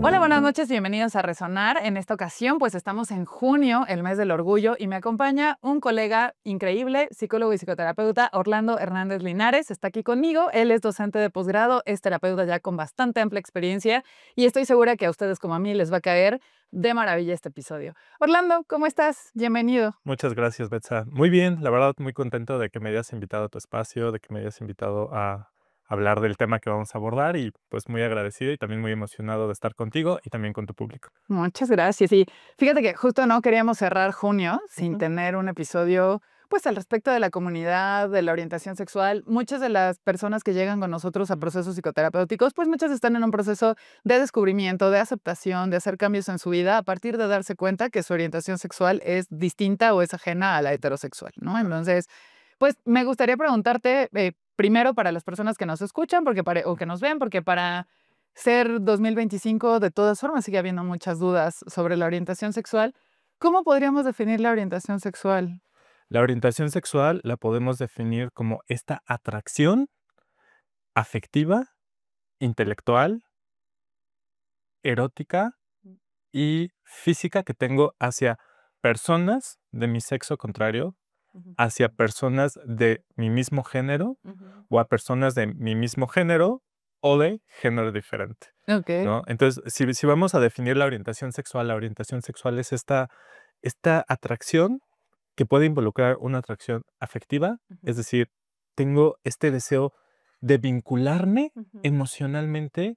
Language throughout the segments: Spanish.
Hola, buenas noches, bienvenidos a Resonar. En esta ocasión, pues estamos en junio, el mes del orgullo, y me acompaña un colega increíble, psicólogo y psicoterapeuta, Orlando Hernández Linares. Está aquí conmigo, él es docente de posgrado, es terapeuta ya con bastante amplia experiencia, y estoy segura que a ustedes como a mí les va a caer de maravilla este episodio. Orlando, ¿cómo estás? Bienvenido. Muchas gracias, Betsa. Muy bien, la verdad, muy contento de que me hayas invitado a tu espacio, de que me hayas invitado a hablar del tema que vamos a abordar y pues muy agradecido y también muy emocionado de estar contigo y también con tu público. Muchas gracias. Y fíjate que justo no queríamos cerrar junio sin Ujú. tener un episodio, pues al respecto de la comunidad, de la orientación sexual. Muchas de las personas que llegan con nosotros a procesos psicoterapéuticos, pues muchas están en un proceso de descubrimiento, de aceptación, de hacer cambios en su vida a partir de darse cuenta que su orientación sexual es distinta o es ajena a la heterosexual, ¿no? Entonces, pues me gustaría preguntarte, primero para las personas que nos escuchan o que nos ven, porque para ser 2025 de todas formas sigue habiendo muchas dudas sobre la orientación sexual. ¿Cómo podríamos definir la orientación sexual? La orientación sexual la podemos definir como esta atracción afectiva, intelectual, erótica y física que tengo hacia personas de mi sexo contrario, Ujú, hacia personas de mi mismo género ujú. o a personas de mi mismo género o de género diferente, Okey. ¿no? Entonces, si vamos a definir la orientación sexual es esta atracción que puede involucrar una atracción afectiva, Ujú, es decir, tengo este deseo de vincularme ujú, emocionalmente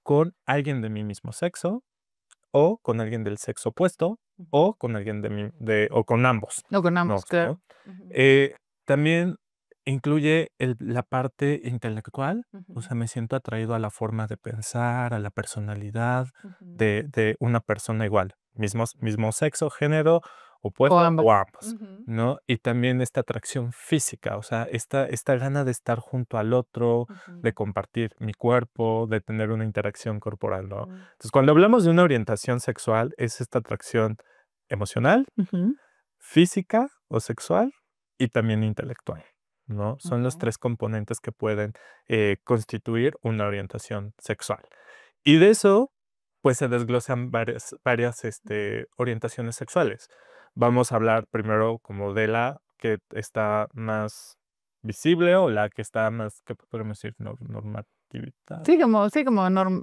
con alguien de mi mismo sexo, o con alguien del sexo opuesto, ujú. o con alguien de mi de o con ambos, O con ambos, claro. ¿no? Ujú, También incluye la parte intelectual, o ujú, sea, me siento atraído a la forma de pensar, a la personalidad ujú. de una persona igual, mismo sexo, género, O opuesto ambas. o ambos, Ujú, ¿no? Y también esta atracción física, o sea, esta gana de estar junto al otro, de ujú, compartir mi cuerpo, de tener una interacción corporal, ¿no? ujú, Entonces, cuando hablamos de una orientación sexual, es esta atracción emocional, ujú. física o sexual y también intelectual, ¿no? Son los Okey. 3 componentes que pueden, constituir una orientación sexual. Y de eso, pues, se desglosan varias, orientaciones sexuales. Vamos a hablar primero como de la que está más visible o la que está más, ¿qué podemos decir? Normatividad, Sí, como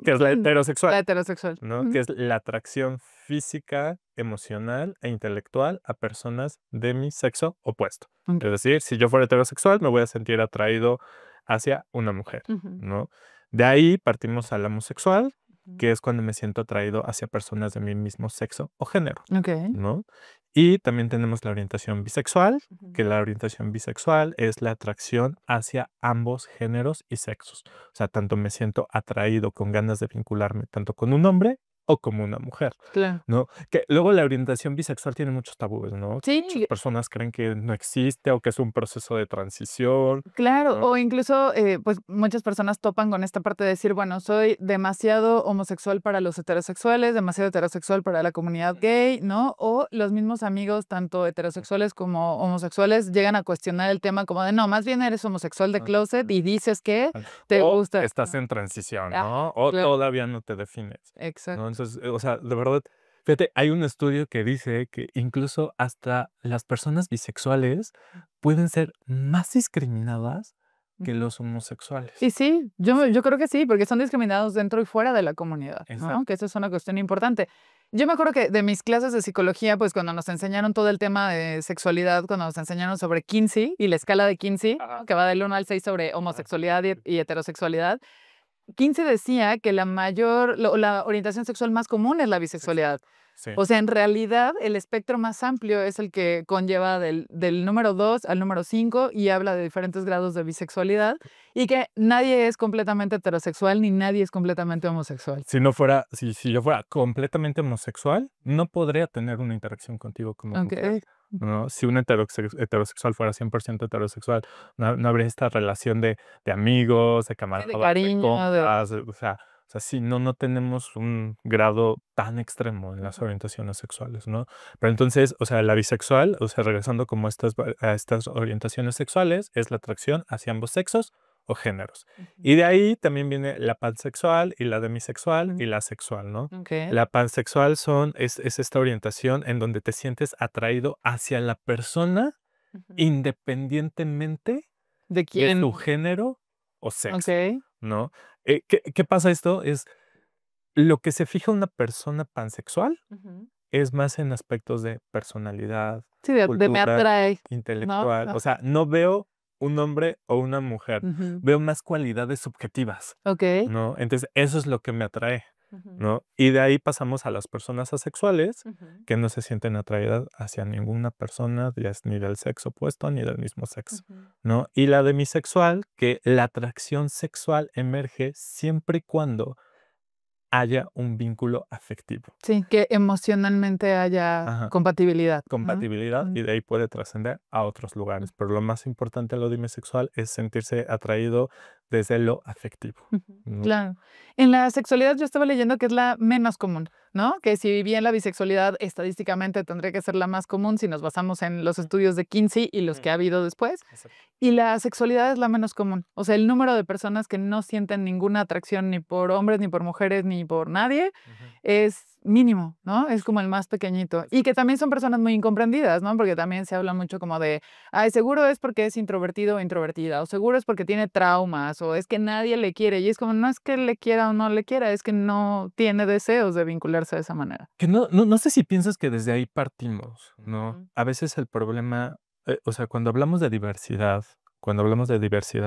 que es la heterosexual. la heterosexual. ¿No? Que Ujú. es la atracción física, emocional e intelectual a personas de mi sexo opuesto. Es Okey. decir, si yo fuera heterosexual, me voy a sentir atraído hacia una mujer, Ujú, ¿no? De ahí partimos al homosexual, ujú. que es cuando me siento atraído hacia personas de mi mismo sexo o género, Okey. ¿no? Y también tenemos la orientación bisexual, Ujú. que la orientación bisexual es la atracción hacia ambos géneros y sexos. O sea, tanto me siento atraído con ganas de vincularme tanto con un hombre o como una mujer, Claro. ¿no? Que luego la orientación bisexual tiene muchos tabúes, ¿no? Muchas Sí. personas creen que no existe o que es un proceso de transición, Claro, ¿no? o incluso, pues, muchas personas topan con esta parte de decir, bueno, soy demasiado homosexual para los heterosexuales, demasiado heterosexual para la comunidad gay, ¿no? O los mismos amigos, tanto heterosexuales como homosexuales, llegan a cuestionar el tema como de, no, más bien eres homosexual de closet y dices que te O gusta. estás en transición, Ah, ¿no? O claro, todavía no te defines, ¿no? exacto. Entonces, o sea, de verdad, fíjate, hay un estudio que dice que incluso hasta las personas bisexuales pueden ser más discriminadas que Ujú. los homosexuales. Y sí, yo creo que sí, porque son discriminados dentro y fuera de la comunidad, ¿no? Exacto. Que eso es una cuestión importante. Yo me acuerdo que de mis clases de psicología, pues, cuando nos enseñaron todo el tema de sexualidad, cuando nos enseñaron sobre Kinsey y la escala de Kinsey, ¿no? Ajá, Que va del 1 al 6 sobre ajá. homosexualidad y heterosexualidad, Kinsey decía que la orientación sexual más común es la Sexual. bisexualidad. Sí. O sea, en realidad, el espectro más amplio es el que conlleva del número 2 al número 5 y habla de diferentes grados de bisexualidad, y que nadie es completamente heterosexual, ni nadie es completamente homosexual. Si yo fuera completamente homosexual, no podría tener una interacción contigo como mujer, Okey. Ujú. ¿no? Si un heterosexual fuera 100% heterosexual, no habría esta relación de amigos, de Sí, de camaradas, de cariño, de compas, o sea, sí, no tenemos un grado tan extremo en las ujú, orientaciones sexuales, ¿no? Pero entonces, o sea, la bisexual, o sea, regresando como a estas orientaciones sexuales, es la atracción hacia ambos sexos o géneros. Ujú. Y de ahí también viene la pansexual y la demisexual Ujú. y la sexual, ¿no? Ok. La pansexual es esta orientación en donde te sientes atraído hacia la persona Ujú. independientemente ¿De de su quién? género o sexo, Ok. ¿no? ¿Qué pasa esto? Es lo que se fija una persona pansexual Ujú. es más en aspectos de personalidad, Sí, de me cultura, atrae, ¿no? intelectual. O Ajá. sea, no veo un hombre o una mujer, Ujú. veo más cualidades subjetivas, Ok. ¿no? Entonces, eso es lo que me atrae, Ujú. ¿no? Y de ahí pasamos a las personas asexuales Ujú. que no se sienten atraídas hacia ninguna persona, ya es ni del sexo opuesto ni del mismo sexo, Ujú. ¿no? Y la demisexual, que la atracción sexual emerge siempre y cuando haya un vínculo afectivo. Sí, que emocionalmente haya Ajá. compatibilidad, ¿no? Compatibilidad Mm. y de ahí puede trascender a otros lugares. Pero lo más importante de lo demisexual es sentirse atraído desde lo afectivo, Ujú. ¿no? Claro. En la sexualidad yo estaba leyendo que es la menos común, ¿no? Que si bien la bisexualidad estadísticamente tendría que ser la más común si nos basamos en los estudios de Kinsey y los que ha habido después, Exacto. y la sexualidad es la menos común. O sea, el número de personas que no sienten ninguna atracción ni por hombres, ni por mujeres, ni por nadie Ujú. es mínimo, ¿no? Es como el más pequeñito. Y que también son personas muy incomprendidas, ¿no? Porque también se habla mucho como de, ay, seguro es porque es introvertido o introvertida, o seguro es porque tiene traumas, o es que nadie le quiere. Y es como, no es que le quiera o no le quiera, es que no tiene deseos de vincularse de esa manera. Que no sé si piensas que desde ahí partimos, ¿no? Ujú. A veces el problema, o sea, cuando hablamos de diversidad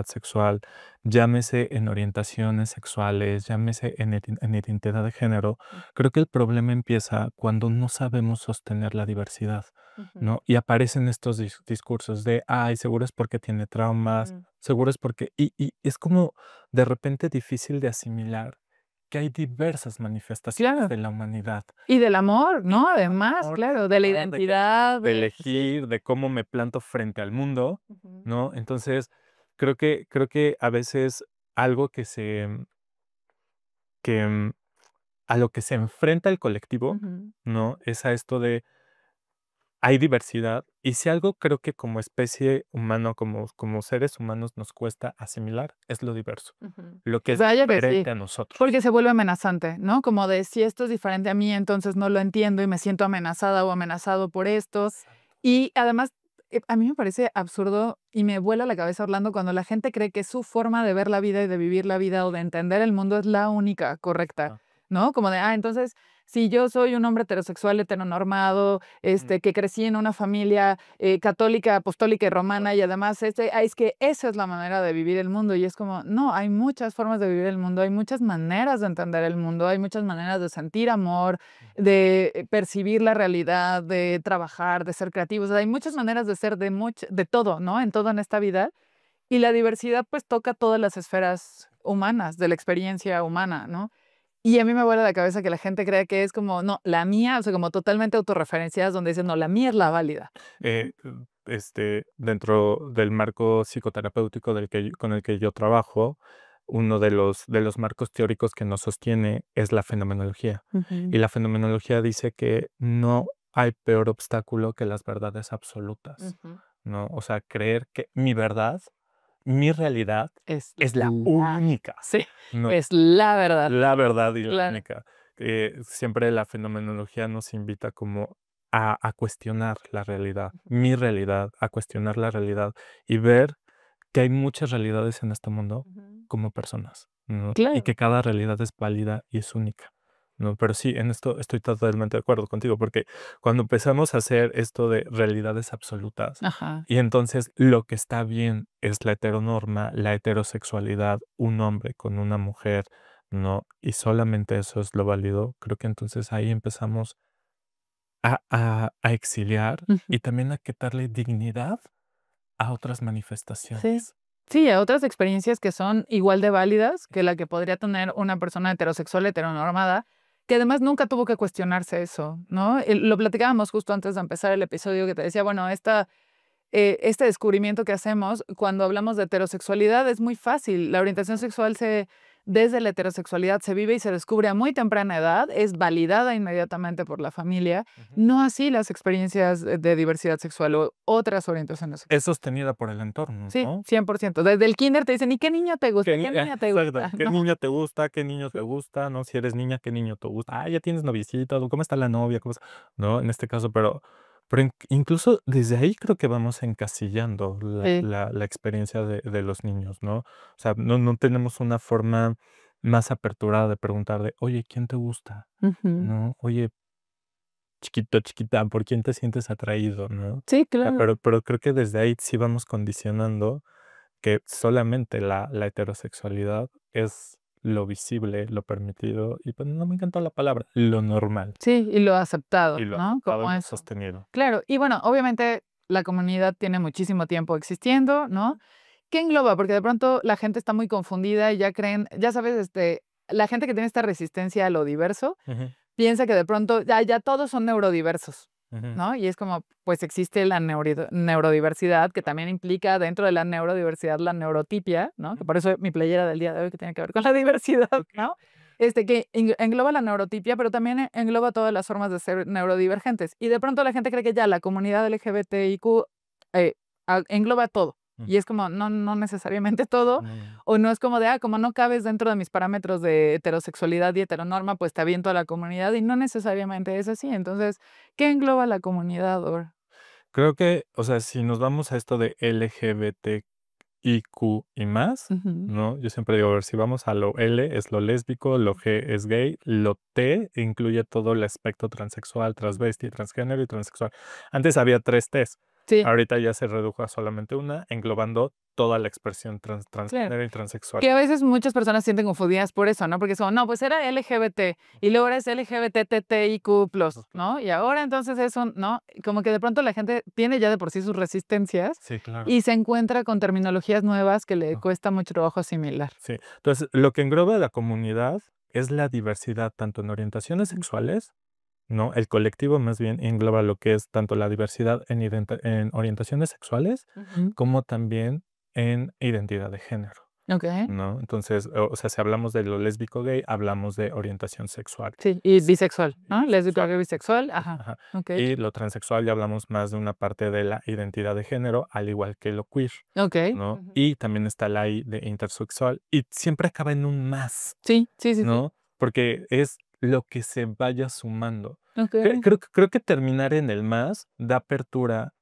sexual, llámese en orientaciones sexuales, llámese en identidad de género, creo que el problema empieza cuando no sabemos sostener la diversidad, Ujú. ¿no? Y aparecen estos discursos de, ay, seguro es porque tiene traumas, Ujú. seguro es porque... Y es como de repente difícil de asimilar que hay diversas manifestaciones Claro. de la humanidad. Y del amor, Y ¿no? del Además, amor, claro, de la identidad, de sí. elegir, de cómo me planto frente al mundo, Ujú. ¿no? Entonces, creo que a veces algo que, a lo que se enfrenta el colectivo, Ujú. ¿no? Es a esto de hay diversidad, y si algo creo que como especie humana, como seres humanos nos cuesta asimilar, es lo diverso, Ujú. lo que es Vaya que sí, diferente a nosotros. porque se vuelve amenazante, ¿no? Como de si esto es diferente a mí, entonces no lo entiendo y me siento amenazada o amenazado por esto. Exacto. Y además, a mí me parece absurdo y me vuela la cabeza, Orlando, cuando la gente cree que su forma de ver la vida y de vivir la vida o de entender el mundo es la única correcta, Ah, ¿no? Como de, entonces, si yo soy un hombre heterosexual, heteronormado, que crecí en una familia católica, apostólica y romana, y además es que esa es la manera de vivir el mundo. Y es como, no, hay muchas formas de vivir el mundo, hay muchas maneras de entender el mundo, hay muchas maneras de sentir amor, de percibir la realidad, de trabajar, de ser creativos. O sea, hay muchas maneras de ser de todo, ¿no? En todo en esta vida. Y la diversidad pues toca todas las esferas humanas, de la experiencia humana, ¿no? Y a mí me vuela la cabeza que la gente cree que es como, no, la mía, o sea, como totalmente autorreferenciadas, donde dicen, no, la mía es la válida. eh, dentro del marco psicoterapéutico con el que yo trabajo, uno de los marcos teóricos que nos sostiene es la fenomenología. Ujú. Y la fenomenología dice que no hay peor obstáculo que las verdades absolutas, Ujú. ¿no? O sea, creer que mi verdad, mi realidad Es es la la única, sí, no es la verdad, la verdad y la claro. única. Siempre la fenomenología nos invita como a cuestionar la realidad, Ujú. mi realidad, a cuestionar la realidad y ver que hay muchas realidades en este mundo Ujú. como personas, ¿no? Y Claro. que cada realidad es válida y es única, ¿no? Pero sí, en esto estoy totalmente de acuerdo contigo, porque cuando empezamos a hacer esto de realidades absolutas, Ajá. y entonces lo que está bien es la heteronorma, la heterosexualidad, un hombre con una mujer, ¿no? Y solamente eso es lo válido, creo que entonces ahí empezamos a exiliar Ujú. y también a quitarle dignidad a otras Sí. manifestaciones. Sí, a otras experiencias que son igual de válidas que la que podría tener una persona heterosexual, heteronormada, que además nunca tuvo que cuestionarse eso, ¿no? Lo platicábamos justo antes de empezar el episodio que te decía, bueno, este descubrimiento que hacemos cuando hablamos de heterosexualidad es muy fácil. La orientación sexual se desde la heterosexualidad se vive y se descubre a muy temprana edad, es validada inmediatamente por la familia, Ujú. no así las experiencias de diversidad sexual o otras orientaciones sexuales. Es sostenida por el entorno, Sí, ¿no? 100%. Desde el kinder te dicen, ¿y qué niño te gusta? ¿Qué ¿Qué ni niña te exacto, gusta? qué ¿No? niño te gusta, qué niño te gusta, no? Si eres niña, ¿qué niño te gusta? Ah, ya tienes noviecito, ¿cómo está la novia? ¿Cómo está? ¿No? En este caso, pero incluso desde ahí creo que vamos encasillando Sí. la experiencia de los niños, ¿no? O sea, no tenemos una forma más aperturada de preguntar de: "Oye, ¿quién te gusta?", Ujú. ¿no? "Oye, chiquito, chiquita, ¿por quién te sientes atraído?", ¿no? O Sí, sea, claro. pero creo que desde ahí sí vamos condicionando que solamente la heterosexualidad es lo visible, lo permitido y, pues, no me encantó la palabra, lo normal, Sí, y lo y aceptado, lo ¿no? aceptado y Como lo eso. sostenido. Claro, y bueno, obviamente la comunidad tiene muchísimo tiempo existiendo, ¿no? ¿Qué engloba? Porque de pronto la gente está muy confundida y ya creen, ya sabes, la gente que tiene esta resistencia a lo diverso Ujú, piensa que de pronto ya todos son neurodiversos, ujú, ¿no? Y es como, pues existe la neurodiversidad, que también implica dentro de la neurodiversidad la neurotipia, ¿no? Que ujú. por eso mi playera del día de hoy que tiene que ver con la diversidad, Okey. ¿no? Que engloba la neurotipia, pero también engloba todas las formas de ser neurodivergentes. Y de pronto la gente cree que ya la comunidad LGBTIQ eh, engloba todo. Mm, Y es como, no, no necesariamente todo, no, no. o no es como de, como no cabes dentro de mis parámetros de heterosexualidad y heteronorma, pues te aviento a la comunidad y no necesariamente es así. Entonces, ¿qué engloba la comunidad ahora? Creo que, o sea, si nos vamos a esto de LGBTIQ y más, Ujú, ¿no? Yo siempre digo, a ver, si vamos a lo L es lo lésbico, lo G es gay, lo T incluye todo el aspecto transexual, transvesti, transgénero y transexual. Antes había 3 Ts, sí, ahorita ya se redujo a solamente una, englobando toda la expresión claro. transgénero y transexual. Que a veces muchas personas se sienten confundidas por eso, ¿no? Porque es como, no, pues era LGBT y luego ahora es LGBTTIQ+, ¿no? Y ahora entonces eso, ¿no? Como que de pronto la gente tiene ya de por sí sus resistencias Sí, claro. y se encuentra con terminologías nuevas que le cuesta mucho trabajo asimilar. Sí. Entonces, lo que engloba a la comunidad es la diversidad, tanto en orientaciones Ujú, sexuales, ¿no? El colectivo más bien engloba lo que es tanto la diversidad en orientaciones sexuales, ujú. como también en identidad de género, Okey. ¿no? Entonces, o sea, si hablamos de lo lésbico gay, hablamos de orientación sexual. Sí, y S bisexual, y ¿no? Lésbica, bisexual. gay, bisexual, ajá. Ajá. Okey. Y lo transexual ya hablamos más de una parte de la identidad de género, al igual que lo queer, Okey. ¿no? Ujú. Y también está la I de intersexual, y siempre acaba en un más. Sí, sí, sí, sí. ¿No? Porque es lo que se vaya sumando. Okey. Creo que terminar en el más da apertura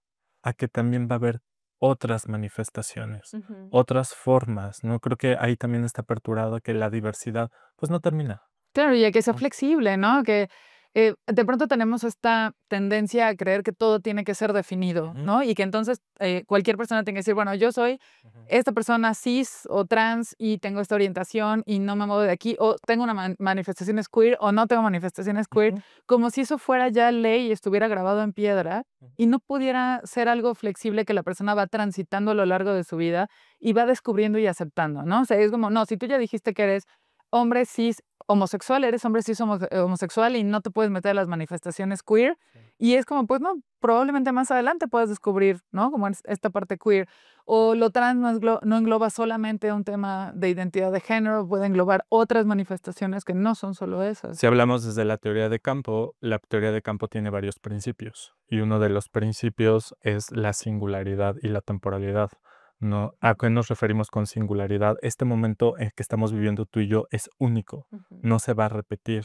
a que también va a haber otras manifestaciones, Ujú. otras formas, ¿no? Creo que ahí también está aperturado a que la diversidad, pues, no termina, Claro, y a que sea ¿no? flexible, ¿no? Que, de pronto tenemos esta tendencia a creer que todo tiene que ser definido, Ujú, ¿no? Y que entonces, cualquier persona tiene que decir, bueno, yo soy ujú, esta persona cis o trans y tengo esta orientación y no me muevo de aquí, o tengo una manifestaciones queer o no tengo manifestaciones queer, ujú, como si eso fuera ya ley y estuviera grabado en piedra ujú, y no pudiera ser algo flexible que la persona va transitando a lo largo de su vida y va descubriendo y aceptando, ¿no? O sea, es como, no, si tú ya dijiste que eres hombre cis homosexual, eres hombre cis homosexual y no te puedes meter a las manifestaciones queer. sí. Y es como, pues no, probablemente más adelante puedas descubrir, ¿no? Como es esta parte queer. O lo trans no engloba solamente un tema de identidad de género, puede englobar otras manifestaciones que no son solo esas. Si hablamos desde la teoría de campo, la teoría de campo tiene varios principios y uno de los principios es la singularidad y la temporalidad, ¿no? ¿A qué nos referimos con singularidad? Este momento en que estamos viviendo tú y yo es único, Ujú, no se va a repetir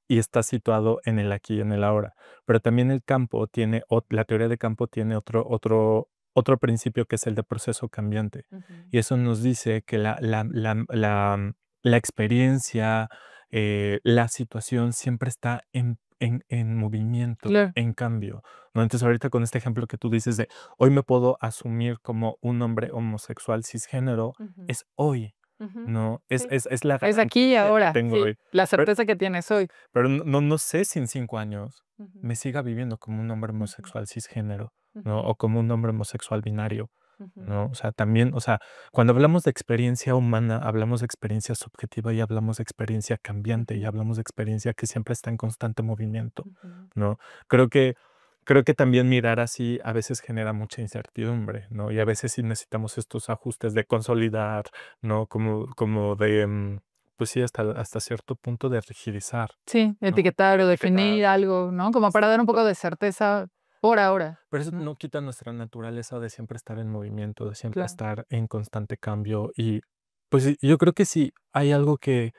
y está situado en el aquí y en el ahora. Pero también el campo tiene, la teoría de campo tiene otro principio que es el de proceso cambiante. ujú. Y eso nos dice que la experiencia, la situación siempre está en movimiento, Claro. en cambio, ¿no? Entonces, ahorita con este ejemplo que tú dices de hoy me puedo asumir como un hombre homosexual cisgénero, Ujú, es hoy, ujú. ¿no? Es Sí. es es la Es aquí y garantía que ahora, tengo sí. hoy. La Pero certeza que tienes hoy. pero no sé si en 5 años Ujú, me siga viviendo como un hombre ujú, homosexual cisgénero, ¿no? ujú, O como un hombre homosexual binario, ujú, ¿no? O sea, también, o sea, cuando hablamos de experiencia humana, hablamos de experiencia subjetiva y hablamos de experiencia cambiante y ujú, hablamos de experiencia que siempre está en constante movimiento, ujú. ¿no? Creo que creo que también mirar así a veces genera mucha incertidumbre, ¿no? Y a veces sí necesitamos estos ajustes de consolidar, ¿no? Como de, pues sí, hasta cierto punto de rigidizar, Sí, ¿no? etiquetar o Etiquetar. definir algo, ¿no? Como para dar un poco de certeza por ahora, Pero eso ¿no? no quita nuestra naturaleza de siempre estar en movimiento, de siempre Claro. estar en constante cambio. Y pues sí, yo creo que sí hay algo que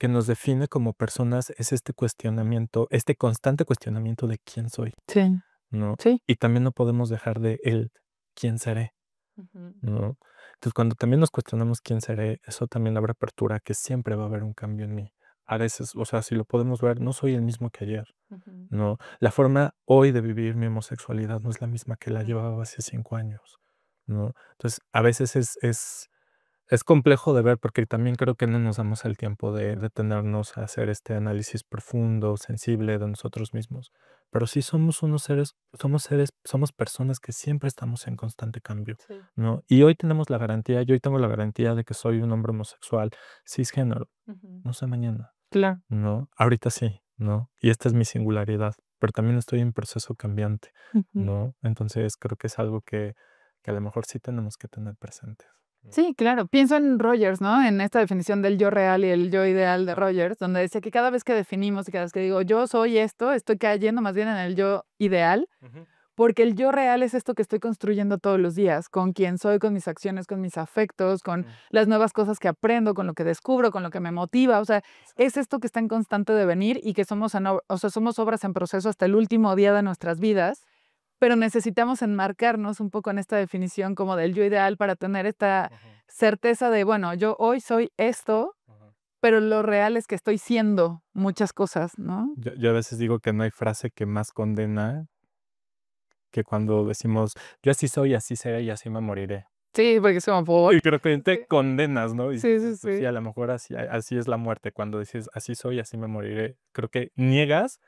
nos define como personas es este cuestionamiento, este constante cuestionamiento de quién soy, Sí, ¿no? sí. Y también no podemos dejar de el quién seré, Ujú. ¿no? Entonces, cuando también nos cuestionamos quién seré, eso también abre apertura a que siempre va a haber un cambio en mí. A veces, o sea, si lo podemos ver, no soy el mismo que ayer, Ujú. ¿no? La forma hoy de vivir mi homosexualidad no es la misma que la Ujú. llevaba hace 5 años, ¿no? Entonces, a veces es complejo de ver porque también creo que no nos damos el tiempo de detenernos a hacer este análisis profundo, sensible de nosotros mismos. Pero sí somos personas que siempre estamos en constante cambio, Sí. ¿no? Y hoy tenemos la garantía, yo hoy tengo la garantía de que soy un hombre homosexual cisgénero, Ujú. no sé mañana. Claro. ¿No? Ahorita sí, ¿no? Y esta es mi singularidad, pero también estoy en proceso cambiante, Ujú. ¿no? Entonces, creo que es algo que a lo mejor sí tenemos que tener presentes, ¿no? Sí, claro. Pienso en Rogers, ¿no? En esta definición del yo real y el yo ideal de Rogers, donde decía que cada vez que definimos y cada vez que digo yo soy esto, estoy cayendo más bien en el yo ideal, Ujú, porque el yo real es esto que estoy construyendo todos los días, con quién soy, con mis acciones, con mis afectos, con mm, las nuevas cosas que aprendo, con lo que descubro, con lo que me motiva. O sea, es exacto. esto que está en constante devenir y que somos, o sea, somos obras en proceso hasta el último día de nuestras vidas, pero necesitamos enmarcarnos un poco en esta definición como del yo ideal para tener esta Ujú, certeza de, bueno, yo hoy soy esto, ujú. pero lo real es que estoy siendo muchas cosas, ¿no? Yo a veces digo que no hay frase que más condena que cuando decimos: "Yo así soy, así seré y así me moriré". Sí, porque es como por... Y creo que te Sí, condenas, ¿no? Y sí, dices: sí, "Pues sí, sí. a lo mejor así es la muerte". Cuando dices: "Así soy, así me moriré", creo que niegas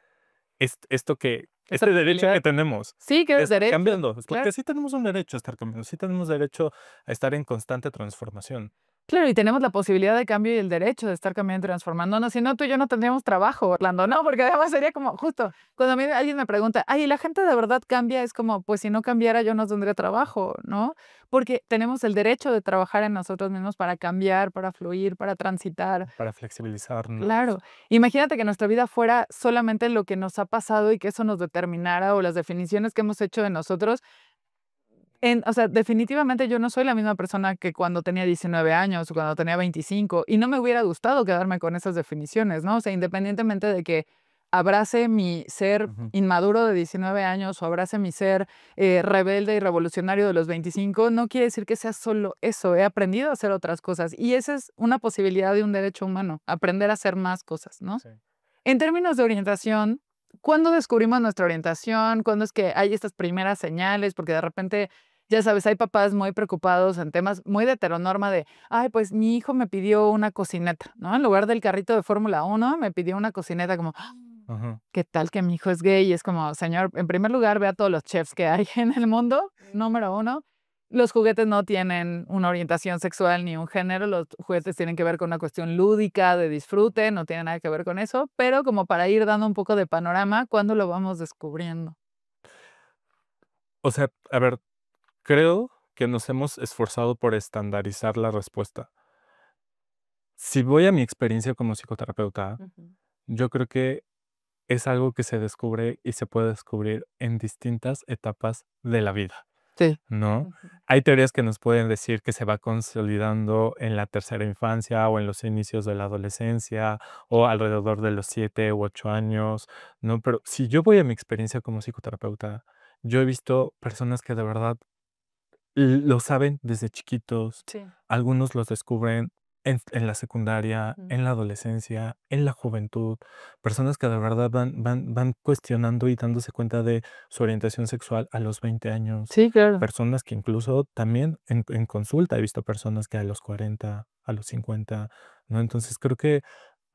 esto que Esa este derecho posibilidad. que tenemos Sí, que de es estar derecho, cambiando, es claro. porque sí tenemos un derecho a estar cambiando, sí tenemos derecho a estar en constante transformación. Claro, y tenemos la posibilidad de cambio y el derecho de estar cambiando y transformándonos, si no, tú y yo no tendríamos trabajo, Orlando, ¿no? Porque además sería como justo, cuando a mí alguien me pregunta: "Ay, ¿y la gente de verdad cambia?", es como, pues, si no cambiara, yo no tendría trabajo, ¿no? Porque tenemos el derecho de trabajar en nosotros mismos para cambiar, para fluir, para transitar. Para flexibilizarnos. Claro. Imagínate que nuestra vida fuera solamente lo que nos ha pasado y que eso nos determinara, o las definiciones que hemos hecho de nosotros. O sea, definitivamente yo no soy la misma persona que cuando tenía 19 años o cuando tenía 25 y no me hubiera gustado quedarme con esas definiciones, ¿no? O sea, independientemente de que abrace mi ser Ujú, inmaduro de 19 años o abrace mi ser rebelde y revolucionario de los 25, no quiere decir que sea solo eso. He aprendido a hacer otras cosas y esa es una posibilidad de un derecho humano, aprender a hacer más cosas, ¿no? sí. En términos de orientación, ¿cuándo descubrimos nuestra orientación? ¿Cuándo es que hay estas primeras señales? Porque de repente, ya sabes, hay papás muy preocupados en temas muy de heteronorma de, ay, pues mi hijo me pidió una cocineta, ¿no? En lugar del carrito de Fórmula 1 me pidió una cocineta como, "Ah, Ujú. ¿qué tal que mi hijo es gay?". Y es como, señor, en primer lugar, vea todos los chefs que hay en el mundo, número uno. Los juguetes no tienen una orientación sexual ni un género, los juguetes tienen que ver con una cuestión lúdica, de disfrute, no tiene nada que ver con eso, pero como para ir dando un poco de panorama, ¿cuándo lo vamos descubriendo? O sea, a ver, creo que nos hemos esforzado por estandarizar la respuesta. Si voy a mi experiencia como psicoterapeuta, Ujú. yo creo que es algo que se descubre y se puede descubrir en distintas etapas de la vida, Sí. ¿no? Ujú. Hay teorías que nos pueden decir que se va consolidando en la tercera infancia o en los inicios de la adolescencia o alrededor de los 7 u 8 años, ¿no? Pero si yo voy a mi experiencia como psicoterapeuta, yo he visto personas que de verdad lo saben desde chiquitos, Sí. algunos los descubren en la secundaria, Ujú. en la adolescencia, en la juventud, personas que de verdad van cuestionando y dándose cuenta de su orientación sexual a los 20 años, Sí, claro. personas que incluso también en consulta he visto personas que a los 40, a los 50, ¿no? Entonces, creo que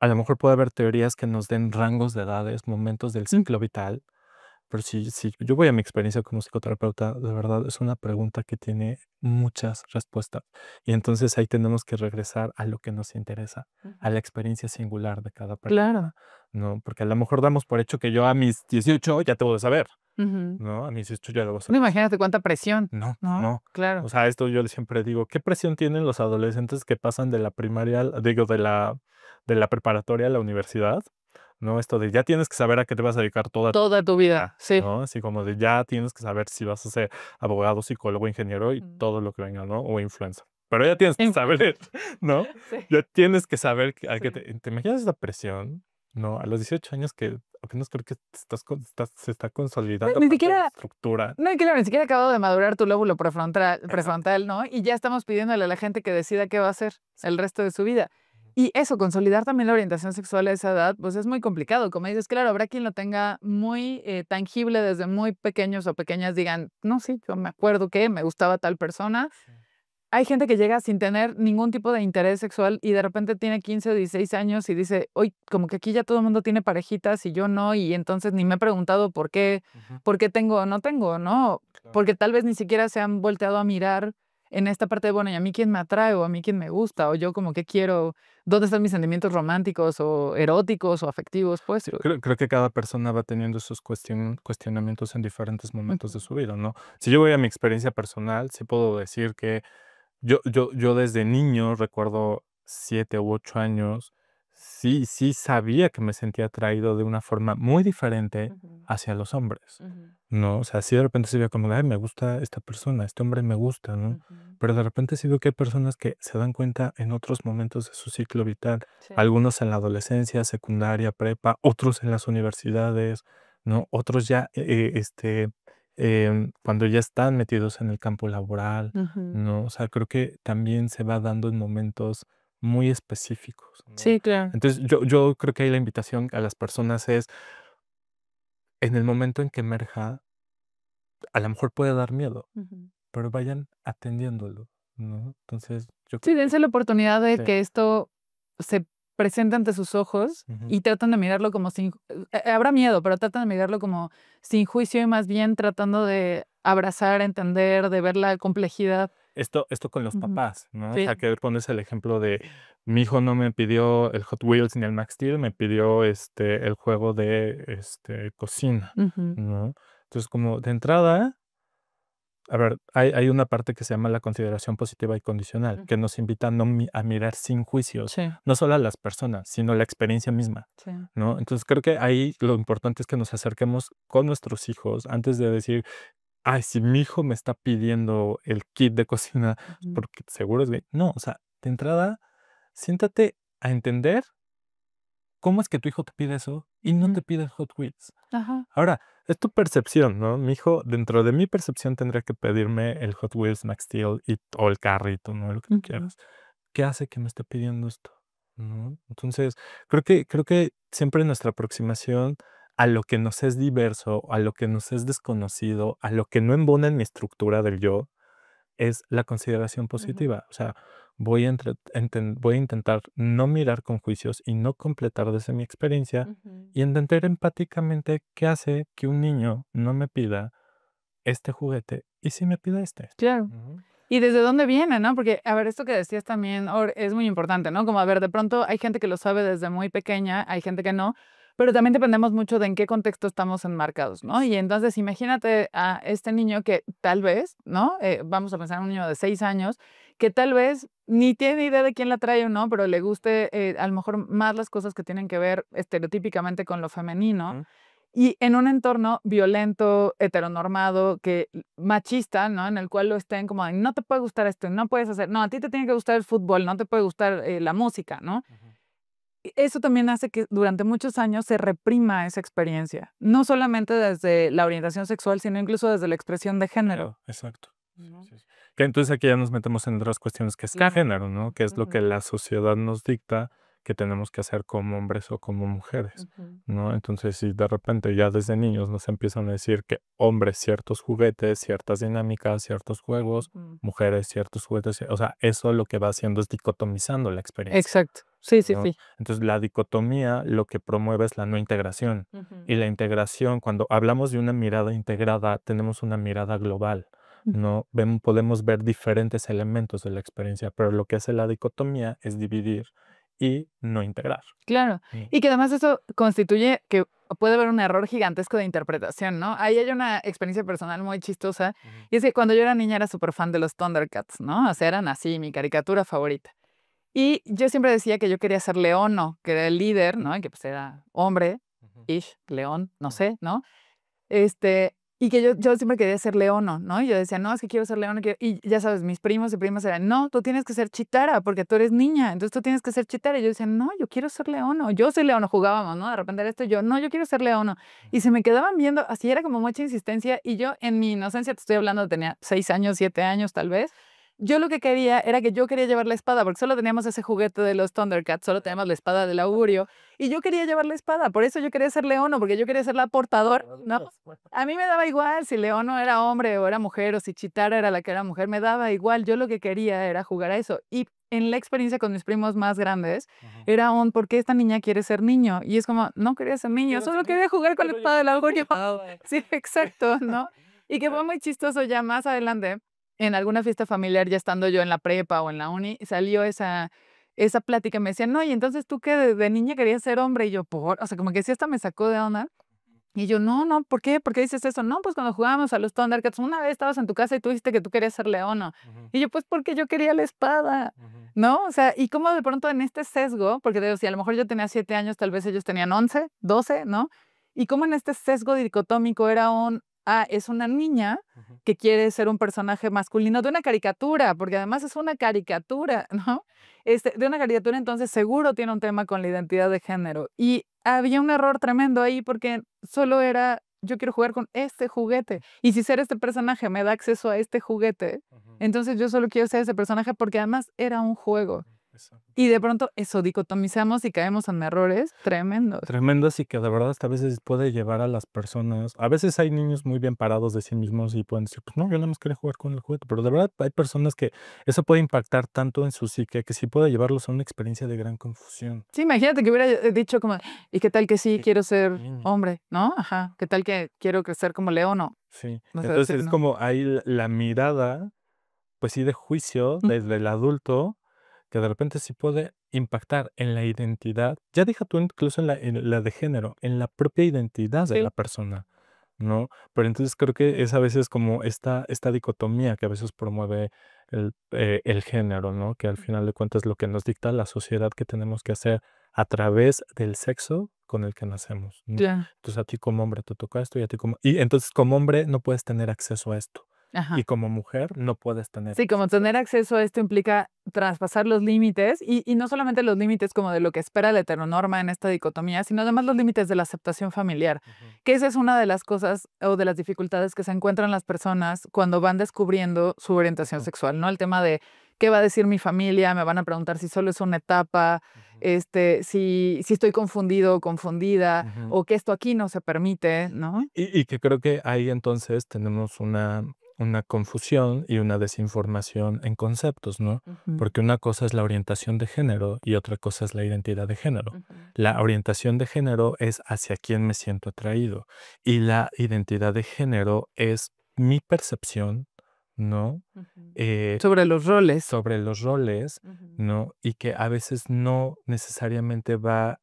a lo mejor puede haber teorías que nos den rangos de edades, momentos del Mm, ciclo vital, pero si yo voy a mi experiencia como psicoterapeuta, de verdad es una pregunta que tiene muchas respuestas. Y entonces ahí tenemos que regresar a lo que nos interesa, a ujú. la experiencia singular de cada Claro. persona, ¿no? Porque a lo mejor damos por hecho que yo a mis 18 ya te voy a saber. Ujú. ¿no? A mis 18 ya debo No, saber. imagínate cuánta presión, No, ¿no? no. Claro. O sea, esto yo siempre digo, ¿qué presión tienen los adolescentes que pasan de la primaria, digo, de la preparatoria a la universidad? ¿No? Esto de ya tienes que saber a qué te vas a dedicar toda tu Toda tu vida, vida, sí. ¿no? Así como de ya tienes que saber si vas a ser abogado, psicólogo, ingeniero y Mm. todo lo que venga, ¿no? O influencer. Pero ya tienes que Influencer. saber, ¿no? Sí, Ya tienes que saber a qué sí. ¿te imaginas esa presión? ¿No? A los 18 años que apenas creo que se está consolidando Ni parte de la siquiera estructura. no, y claro, ni siquiera ha acabado de madurar tu lóbulo prefrontal, ¿no? Y ya estamos pidiéndole a la gente que decida qué va a hacer el resto de su vida. Y eso, consolidar también la orientación sexual a esa edad, pues es muy complicado. Como dices, claro, habrá quien lo tenga muy tangible desde muy pequeños o pequeñas, digan, no, sí, yo me acuerdo que me gustaba tal persona. Sí. Hay gente que llega sin tener ningún tipo de interés sexual y de repente tiene 15 o 16 años y dice, hoy como que aquí ya todo el mundo tiene parejitas y yo no, y entonces ni me he preguntado Ujú, por qué tengo o no tengo, ¿no? claro. Porque tal vez ni siquiera se han volteado a mirar en esta parte de, bueno, ¿y a mí quién me atrae o a mí quién me gusta? O yo como que quiero, ¿dónde están mis sentimientos románticos o eróticos o afectivos Sí, puestos? creo que cada persona va teniendo esos cuestionamientos en diferentes momentos de Ujú, su vida, ¿no? Si yo voy a mi experiencia personal, sí puedo decir que yo desde niño, recuerdo 7 u 8 años, sí sabía que me sentía atraído de una forma muy diferente ujú, hacia los hombres, ujú, ¿no? O sea, sí de repente se veía como, ay, me gusta esta persona, este hombre me gusta, ¿no? ujú. Pero de repente sí veo que hay personas que se dan cuenta en otros momentos de su ciclo vital, Sí. algunos en la adolescencia, secundaria, prepa, otros en las universidades, ¿no? Otros ya, cuando ya están metidos en el campo laboral, Ujú. ¿no? O sea, creo que también se va dando en momentos muy específicos, ¿no? Sí, claro. Entonces, yo creo que ahí la invitación a las personas es, en el momento en que emerja, a lo mejor puede dar miedo, Ujú. pero vayan atendiéndolo, ¿no? Entonces, yo Sí, creo que dense la oportunidad de sí. que esto se presente ante sus ojos Ujú. y tratan de mirarlo como sin habrá miedo, pero tratan de mirarlo como sin juicio y más bien tratando de abrazar, entender, de ver la complejidad. Esto con los Ujú. papás, ¿no? O Sí. sea, que pones el ejemplo de mi hijo no me pidió el Hot Wheels ni el Max Steel, me pidió, el juego de, cocina, Ujú, ¿no? Entonces, como de entrada, a ver, hay una parte que se llama la consideración positiva y condicional, ujú. que nos invita a mirar sin juicios, Sí, no solo a las personas, sino la experiencia misma, sí. ¿no? Entonces, creo que ahí lo importante es que nos acerquemos con nuestros hijos antes de decir: "Ay, si mi hijo me está pidiendo el kit de cocina, es Ujú, porque seguro es gay". No, o sea, de entrada, siéntate a entender cómo es que tu hijo te pide eso y no ujú. te pide el Hot Wheels. Ajá. Ahora, es tu percepción, ¿no? Mi hijo, dentro de mi percepción, tendría que pedirme el Hot Wheels Max Steel o el carrito, ¿no? Lo que tú Ujú. quieras. ¿Qué hace que me esté pidiendo esto? ¿No? Entonces, creo que siempre nuestra aproximación a lo que nos es diverso, a lo que nos es desconocido, a lo que no embona en mi estructura del yo, es la consideración Ujú, positiva. O sea, voy a intentar no mirar con juicios y no completar desde mi experiencia ujú. y entender empáticamente qué hace que un niño no me pida este juguete y sí me pida este. Claro. Ujú. ¿Y desde dónde viene, no? Porque, a ver, esto que decías también es muy importante, ¿no? Como, a ver, de pronto hay gente que lo sabe desde muy pequeña, hay gente que no, pero también dependemos mucho de en qué contexto estamos enmarcados, ¿no? Y entonces imagínate a este niño que tal vez, ¿no? Vamos a pensar en un niño de 6 años, que tal vez ni tiene idea de quién la trae o no, pero le guste a lo mejor más las cosas que tienen que ver estereotípicamente con lo femenino Ujú. y en un entorno violento, heteronormado, que machista, ¿no? En el cual lo estén como de: "No te puede gustar esto, no puedes hacer no, a ti te tiene que gustar el fútbol, no te puede gustar, la música", ¿no? Ujú. Eso también hace que durante muchos años se reprima esa experiencia, no solamente desde la orientación sexual, sino incluso desde la expresión de género. Género, exacto. Sí, ¿No? sí, sí. Que entonces aquí ya nos metemos en otras cuestiones que es Claro. género, ¿no? Que es lo que Ujú, la sociedad nos dicta que tenemos que hacer como hombres o como mujeres, ujú, ¿no? Entonces, si de repente ya desde niños nos empiezan a decir que hombres ciertos juguetes, ciertas dinámicas, ciertos juegos, ujú. mujeres ciertos juguetes, o sea, eso lo que va haciendo es dicotomizando la experiencia, Exacto. Sí, sí, ¿no? sí. Entonces, la dicotomía lo que promueve es la no integración. Ujú, Y la integración, cuando hablamos de una mirada integrada, tenemos una mirada global, ujú. ¿no? Podemos ver diferentes elementos de la experiencia, pero lo que hace la dicotomía es dividir y no integrar. Claro. Mm. Y que además eso constituye que puede haber un error gigantesco de interpretación, ¿no? Ahí hay una experiencia personal muy chistosa, Ujú. y es que cuando yo era niña era súper fan de los Thundercats, ¿no? O sea, eran así, mi caricatura favorita. Y yo siempre decía que yo quería ser Leono, que era el líder, ¿no? Y que pues era hombre, Ujú. ish, león, no Mm. sé, ¿no? Y que yo siempre quería ser Leono, ¿no? Y yo decía: "No, es que quiero ser Leono, quiero", y ya sabes, mis primos y primas eran: "No, tú tienes que ser Chitara, porque tú eres niña, entonces tú tienes que ser Chitara". Y yo decía: "No, yo quiero ser Leono, yo soy Leono", jugábamos, ¿no? De repente era esto, y yo: "No, yo quiero ser Leono". Y se me quedaban viendo, así era como mucha insistencia, y yo en mi inocencia, te estoy hablando, tenía 6 años, 7 años, tal vez, yo lo que quería era que yo quería llevar la espada, porque solo teníamos ese juguete de los Thundercats, solo teníamos la espada del augurio, y yo quería llevar la espada, por eso yo quería ser Leono, porque yo quería ser la portadora, ¿no? A mí me daba igual si Leono era hombre o era mujer, o si Chitara era la que era mujer, me daba igual, yo lo que quería era jugar a eso. Y en la experiencia con mis primos más grandes, Ujú. era un: "¿Por qué esta niña quiere ser niño?". Y es como: "No quería ser niño, Quiero solo ser niño, quería jugar con la pero yo espada del augurio". nada. Sí, exacto, ¿no? Y que fue muy chistoso ya más adelante, en alguna fiesta familiar, ya estando yo en la prepa o en la uni, salió esa plática, me decían: "No, y entonces, ¿tú qué de niña querías ser hombre?". Y yo: "¿Por?". O sea, como que sí hasta me sacó de onda. Y yo: "No, no, ¿por qué? ¿Por qué dices eso?". "No, pues cuando jugábamos a los Thundercats, una vez estabas en tu casa y tú dijiste que tú querías ser leono". Ujú. Y yo: "Pues porque yo quería la espada", Ujú. ¿no? O sea, y cómo de pronto en este sesgo, porque te digo, si a lo mejor yo tenía 7 años, tal vez ellos tenían 11, 12, ¿no? Y cómo en este sesgo dicotómico era es una niña Ujú. que quiere ser un personaje masculino de una caricatura, porque además es una caricatura, ¿no? De una caricatura, entonces seguro tiene un tema con la identidad de género. Y había un error tremendo ahí porque solo era: "Yo quiero jugar con este juguete, y si ser este personaje me da acceso a este juguete, Ujú. entonces yo solo quiero ser ese personaje", porque además era un juego. Exacto. Y de pronto eso, dicotomizamos y caemos en errores tremendos. Tremendas y que de verdad hasta a veces puede llevar a las personas a veces hay niños muy bien parados de sí mismos y pueden decir: "Pues no, yo nada más quería jugar con el juguete", pero de verdad hay personas que eso puede impactar tanto en su psique que sí puede llevarlos a una experiencia de gran confusión. Sí, imagínate que hubiera, dicho como: "¿Y qué tal que sí Sí, quiero ser niño. hombre?", ¿no? Ajá, ¿qué tal que quiero crecer como león? Sí, O sea, sí, entonces es ¿no? como ahí la mirada, pues sí, de juicio Mm, desde el adulto, que de repente sí puede impactar en la identidad, ya deja tú incluso en la de género, en la propia identidad de la sí. persona, ¿no? Pero entonces creo que es a veces como esta dicotomía que a veces promueve el género, ¿no? Que al final de cuentas es lo que nos dicta la sociedad que tenemos que hacer a través del sexo con el que nacemos, ¿no? Ya. Entonces a ti como hombre te toca esto y a ti como y entonces como hombre no puedes tener acceso a esto, y Ajá. como mujer no puedes tener Sí, como acceso a tener esto. acceso a esto implica traspasar los límites, y no solamente los límites como de lo que espera la heteronorma en esta dicotomía, sino además los límites de la aceptación familiar, Ujú. que esa es una de las cosas o de las dificultades que se encuentran las personas cuando van descubriendo su orientación Ujú. sexual, ¿no? El tema de qué va a decir mi familia, me van a preguntar si solo es una etapa, Ujú. si estoy confundido o confundida, Ujú. o que esto aquí no se permite, ¿no? Y que creo que ahí entonces tenemos una confusión y una desinformación en conceptos, ¿no? Ujú, Porque una cosa es la orientación de género y otra cosa es la identidad de género. ujú, La orientación de género es hacia quién me siento atraído y la identidad de género es mi percepción, ¿no? ujú. Eh, Sobre los roles. sobre los roles, Ujú, ¿no? Y que a veces no necesariamente va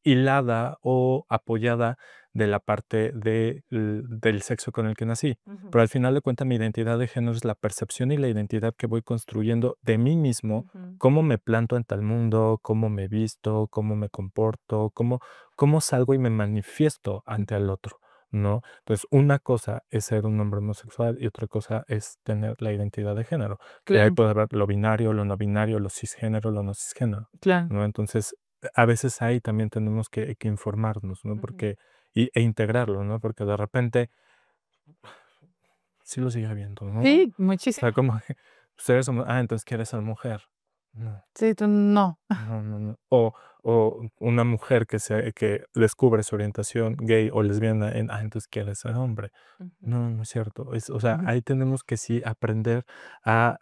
hilada o apoyada de la parte del sexo con el que nací. ujú, Pero al final de cuentas, mi identidad de género es la percepción y la identidad que voy construyendo de mí mismo, ujú. cómo me planto en tal mundo, cómo me visto, cómo me comporto, cómo salgo y me manifiesto ante el otro, ¿no? Entonces, una cosa es ser un hombre homosexual y otra cosa es tener la identidad de género. Y ahí Claro, puede haber lo binario, lo no binario, lo cisgénero, lo no cisgénero, claro. ¿no? Entonces, a veces ahí también tenemos que informarnos, ¿no? Ujú. Porque e integrarlo, ¿no? Porque de repente sí lo sigue habiendo, ¿no? O Sí, muchísimo. sea, como que, pues, eres homo entonces quieres ser mujer. No, Sí, tú no. no, no, no. O una mujer que descubre su orientación gay o lesbiana entonces quieres ser hombre. Ujú, No, no es cierto. O sea, ujú. ahí tenemos que sí aprender a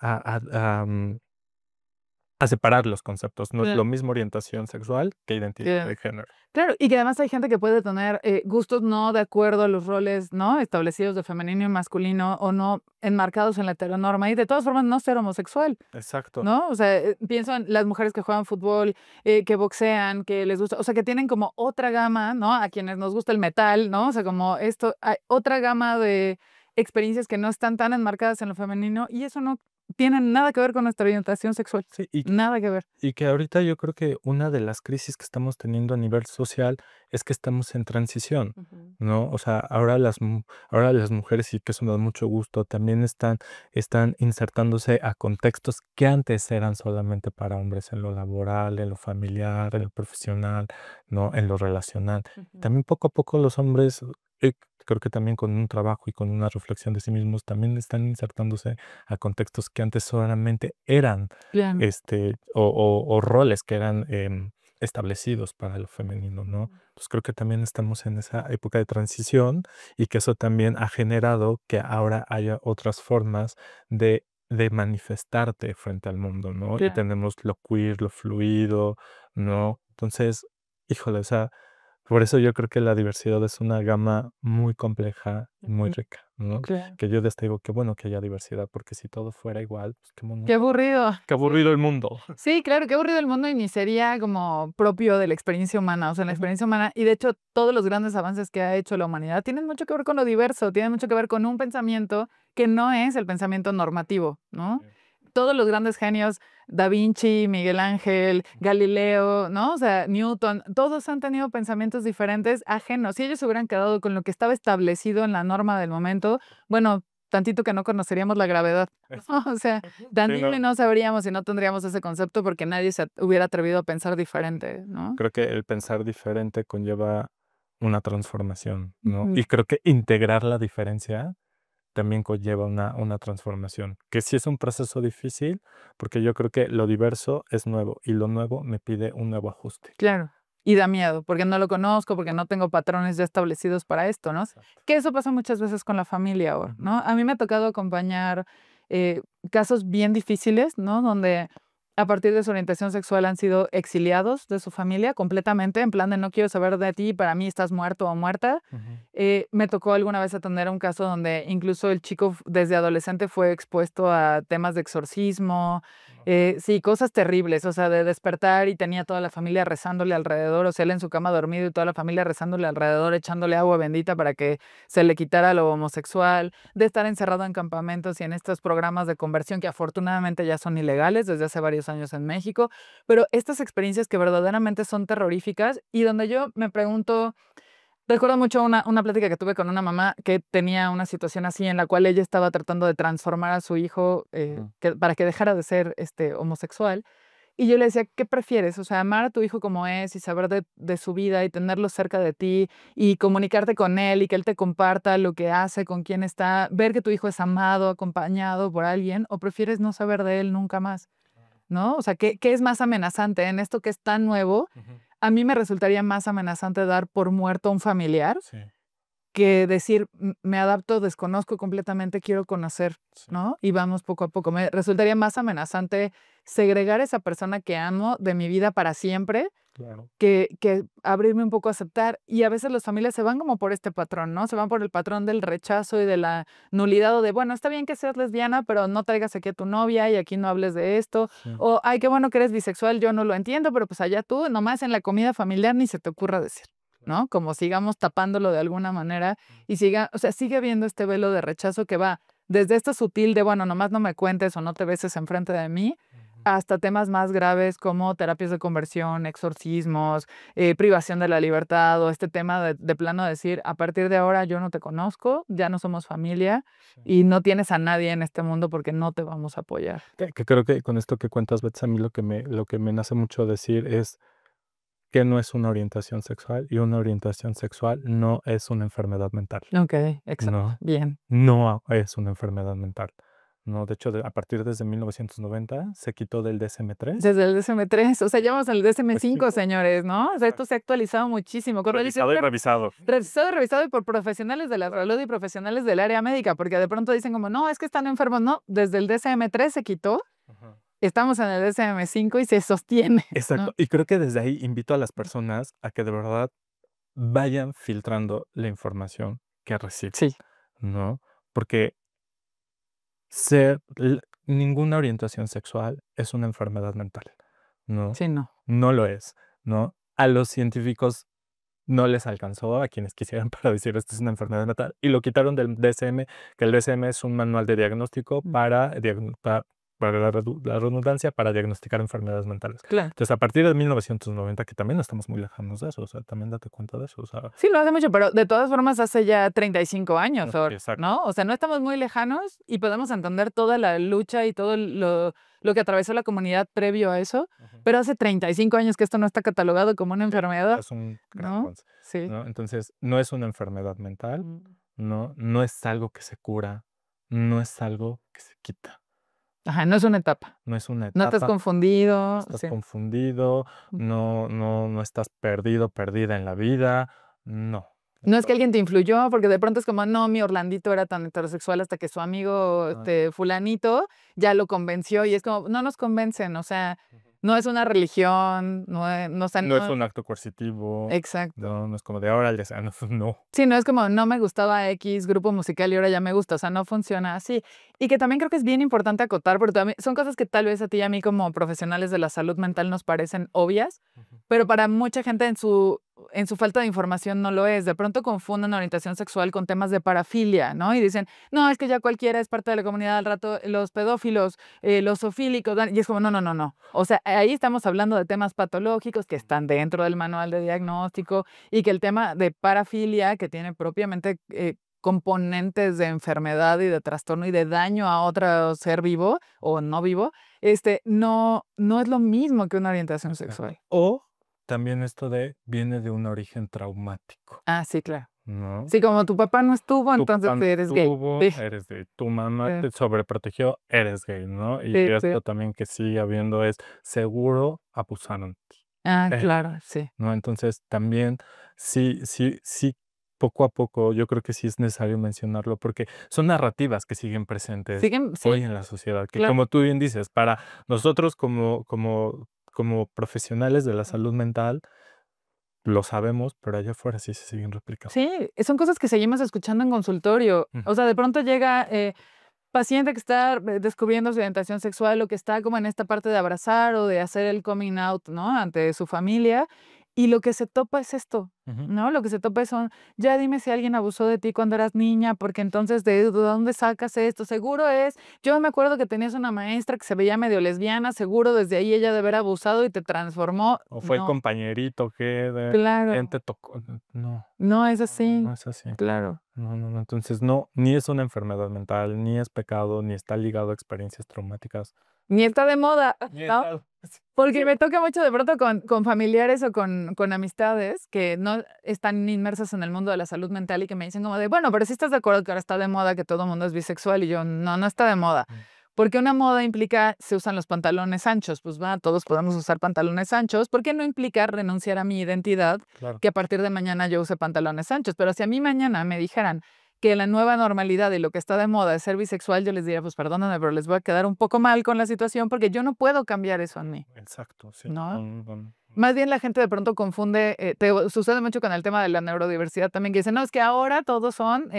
a separar los conceptos. No es Claro. lo mismo orientación sexual que identidad Claro. de género. Claro, y que además hay gente que puede tener gustos no de acuerdo a los roles, ¿no? Establecidos de femenino y masculino o no enmarcados en la heteronorma y de todas formas no ser homosexual, Exacto. ¿no? O sea, pienso en las mujeres que juegan fútbol, que boxean, que les gusta, o sea, que tienen como otra gama, ¿no? A quienes nos gusta el metal, ¿no? O sea, como esto, hay otra gama de experiencias que no están tan enmarcadas en lo femenino y eso no tiene nada que ver con nuestra orientación sexual, Sí, nada que ver. y que ahorita yo creo que una de las crisis que estamos teniendo a nivel social es que estamos en transición, Ujú. ¿no? O sea, ahora las mujeres, y que eso me da mucho gusto, también están insertándose a contextos que antes eran solamente para hombres, en lo laboral, en lo familiar, en lo profesional, ¿no? En lo relacional. Ujú. También poco a poco los hombres, creo que también con un trabajo y con una reflexión de sí mismos, también están insertándose a contextos que antes solamente eran Claro. o roles que eran establecidos para lo femenino, ¿no? Ujú. Entonces creo que también estamos en esa época de transición y que eso también ha generado que ahora haya otras formas de manifestarte frente al mundo, ¿no? Y Claro. tenemos lo queer, lo fluido, ¿no? Entonces, híjole, o sea, por eso yo creo que la diversidad es una gama muy compleja y muy Ujú. rica, ¿no? Claro. Que yo hasta digo, qué bueno que haya diversidad, porque si todo fuera igual, pues Qué aburrido. qué aburrido el mundo. Sí, claro, qué aburrido el mundo y ni sería como propio de la experiencia humana, o sea, la Ujú. experiencia humana, y de hecho todos los grandes avances que ha hecho la humanidad tienen mucho que ver con lo diverso, tienen mucho que ver con un pensamiento que no es el pensamiento normativo, ¿no? Sí. Todos los grandes genios, Da Vinci, Miguel Ángel, Galileo, ¿no? O sea, Newton, todos han tenido pensamientos diferentes, ajenos. Si ellos se hubieran quedado con lo que estaba establecido en la norma del momento, bueno, tantito que no conoceríamos la gravedad. Es O sea, ujú. Sí, tantito y no, no sabríamos y no tendríamos ese concepto porque nadie se hubiera atrevido a pensar diferente, ¿no? creo que el pensar diferente conlleva una transformación, ¿no? Ujú. Y creo que integrar la diferencia también conlleva una transformación, que sí es un proceso difícil, porque yo creo que lo diverso es nuevo y lo nuevo me pide un nuevo ajuste. Claro. Y da miedo, porque no lo conozco, porque no tengo patrones ya establecidos para esto, ¿no? Exacto. Que eso pasa muchas veces con la familia ahora, Ujú. ¿no? A mí me ha tocado acompañar casos bien difíciles, ¿no? Donde a partir de su orientación sexual han sido exiliados de su familia completamente, en plan de no quiero saber de ti, para mí estás muerto o muerta. Ujú. Me tocó alguna vez atender a un caso donde incluso el chico desde adolescente fue expuesto a temas de exorcismo, sí, cosas terribles, o sea, de despertar y tenía toda la familia rezándole alrededor, o sea, él en su cama dormido y toda la familia rezándole alrededor, echándole agua bendita para que se le quitara lo homosexual, de estar encerrado en campamentos y en estos programas de conversión que afortunadamente ya son ilegales desde hace varios años en México, pero estas experiencias que verdaderamente son terroríficas y donde yo me pregunto. Recuerdo mucho una plática que tuve con una mamá que tenía una situación así, en la cual ella estaba tratando de transformar a su hijo, Ujú. para que dejara de ser, homosexual. Y yo le decía: "¿Qué prefieres? O sea, amar a tu hijo como es y saber de su vida y tenerlo cerca de ti y comunicarte con él y que él te comparta lo que hace, con quién está, ver que tu hijo es amado, acompañado por alguien, o prefieres no saber de él nunca más", ¿no? O sea, ¿qué es más amenazante en esto que es tan nuevo? Ujú. A mí me resultaría más amenazante dar por muerto a un familiar Sí, que decir: Me adapto, desconozco completamente, quiero conocer", sí, ¿no? Y vamos poco a poco. Me resultaría más amenazante segregar a esa persona que amo de mi vida para siempre, claro. que abrirme un poco a aceptar. Y a veces las familias se van como por este patrón, ¿no? Se van por el patrón del rechazo y de la nulidad o de, bueno, está bien que seas lesbiana, pero no traigas aquí a tu novia y aquí no hables de esto. Sí. O, ay, qué bueno que eres bisexual, yo no lo entiendo, pero pues allá tú, nomás en la comida familiar ni se te ocurra decir. Claro. ¿No? Como sigamos tapándolo de alguna manera y siga, o sea, sigue habiendo este velo de rechazo que va desde esto sutil de, bueno, nomás no me cuentes o no te beses enfrente de mí, Ujú. hasta temas más graves como terapias de conversión, exorcismos, privación de la libertad o este tema de plano decir, a partir de ahora yo no te conozco, ya no somos familia Sí. y no tienes a nadie en este mundo porque no te vamos a apoyar. Que creo que con esto que cuentas, Bets, a mí lo que me nace mucho decir es que no es una orientación sexual y una orientación sexual no es una enfermedad mental. Ok, exacto, No, bien. no es una enfermedad mental. No, de hecho, a partir desde 1990 se quitó del DSM-3. Desde el DSM-3, o sea, ya vamos al Pues sí, DSM-5, señores, ¿no? O sea, esto exacto. se ha actualizado muchísimo. Con revisión Revisado y revisado. revisado y revisado y por profesionales de la salud y profesionales del área médica, porque de pronto dicen como, no, es que están enfermos. No, desde el DSM-3 se quitó Ajá. estamos en el DSM-5 y se sostiene, Exacto. ¿no? Y creo que desde ahí invito a las personas a que de verdad vayan filtrando la información que reciben, Sí, ¿no? Porque ninguna orientación sexual es una enfermedad mental, ¿no? sí, no. No lo es, ¿no? A los científicos no les alcanzó, a quienes quisieran, para decir esto es una enfermedad mental, y lo quitaron del DSM, que el DSM es un manual de diagnóstico para la redundancia, para diagnosticar enfermedades mentales. Claro. Entonces, a partir de 1990, que también no estamos muy lejanos de eso, o sea, también date cuenta de eso, o sea, Sí, lo hace mucho, pero de todas formas hace ya 35 años, exacto. ¿no? O sea, no estamos muy lejanos y podemos entender toda la lucha y todo lo que atravesó la comunidad previo a eso, Ujú. pero hace 35 años que esto no está catalogado como una enfermedad, Es un gran ¿no? avance, Sí. ¿no? Entonces, no es una enfermedad mental, Mm. ¿no? No es algo que se cura, no es algo que se quita, Ajá, no es una etapa. no es una No estás etapa. No confundido, estás sí. confundido, no estás perdido, perdida en la vida, no. No es que alguien te influyó, porque de pronto es como, no, mi Orlandito era tan heterosexual hasta que su amigo, Ah, fulanito, ya lo convenció, y es como, no nos convencen, o sea, ujú. no es una religión, no, o sea, No es no un acto coercitivo, exacto. no es como de órale, o sea, no, no. Sí, no es como, no me gustaba X grupo musical y ahora ya me gusta, o sea, no funciona así. Y que también creo que es bien importante acotar, porque también son cosas que tal vez a ti y a mí como profesionales de la salud mental nos parecen obvias, Ujú. pero para mucha gente en su falta de información no lo es. De pronto confunden orientación sexual con temas de parafilia, ¿no? Y dicen, no, es que ya cualquiera es parte de la comunidad al rato, los pedófilos, los zoofílicos, y es como, no, no, no, no. O sea, ahí estamos hablando de temas patológicos que están dentro del manual de diagnóstico y que el tema de parafilia, que tiene propiamente componentes de enfermedad y de trastorno y de daño a otro ser vivo o no vivo, no es lo mismo que una orientación Exacto. sexual. O también esto de viene de un origen traumático, Ah, sí, claro. ¿no? Sí, como tu papá no estuvo, Tu entonces papá no eres gay. estuvo, Sí, eres gay. Tu mamá sí, te sobreprotegió, eres gay, ¿no? Y sí, sí. esto también que sigue habiendo es seguro abusaron de ti. Ah, Eh, claro, sí. ¿No? Entonces, también sí, poco a poco, yo creo que sí es necesario mencionarlo, porque son narrativas que siguen presentes Siguen, hoy sí, en la sociedad, que claro. como tú bien dices, para nosotros como profesionales de la salud mental, lo sabemos, pero allá afuera sí se siguen replicando. Sí, son cosas que seguimos escuchando en consultorio. Ujú, O sea, de pronto llega paciente que está descubriendo su orientación sexual o que está como en esta parte de abrazar o de hacer el coming out, ¿no? Ante su familia. Y lo que se topa es esto, ujú. ¿no? Lo que se topa son, ya dime si alguien abusó de ti cuando eras niña, porque entonces ¿de dónde sacas esto? Seguro es, yo me acuerdo que tenías una maestra que se veía medio lesbiana, seguro desde ahí ella de haber abusado y te transformó. O fue el No, compañerito que de claro, repente tocó. No, no es no así, es así. claro. No. Entonces, no, ni es una enfermedad mental, ni es pecado, ni está ligado a experiencias traumáticas. Ni está de moda, Ni ¿no? está. Porque me toca mucho de pronto con familiares o con amistades que no están inmersas en el mundo de la salud mental y que me dicen como de, bueno, pero si estás de acuerdo que ahora está de moda que todo el mundo es bisexual y yo, no, no está de moda. Mm, Porque una moda implica, se usan los pantalones anchos, pues va, todos podemos usar pantalones anchos, ¿por qué no implica renunciar a mi identidad claro. que a partir de mañana yo use pantalones anchos? Pero si a mí mañana me dijeran que la nueva normalidad y lo que está de moda es ser bisexual, yo les diría, pues perdóname, pero les voy a quedar un poco mal con la situación porque yo no puedo cambiar eso en mí, Exacto, sí. ¿no? No. Más bien la gente de pronto confunde, sucede mucho con el tema de la neurodiversidad también, que dicen, no, es que ahora todos son,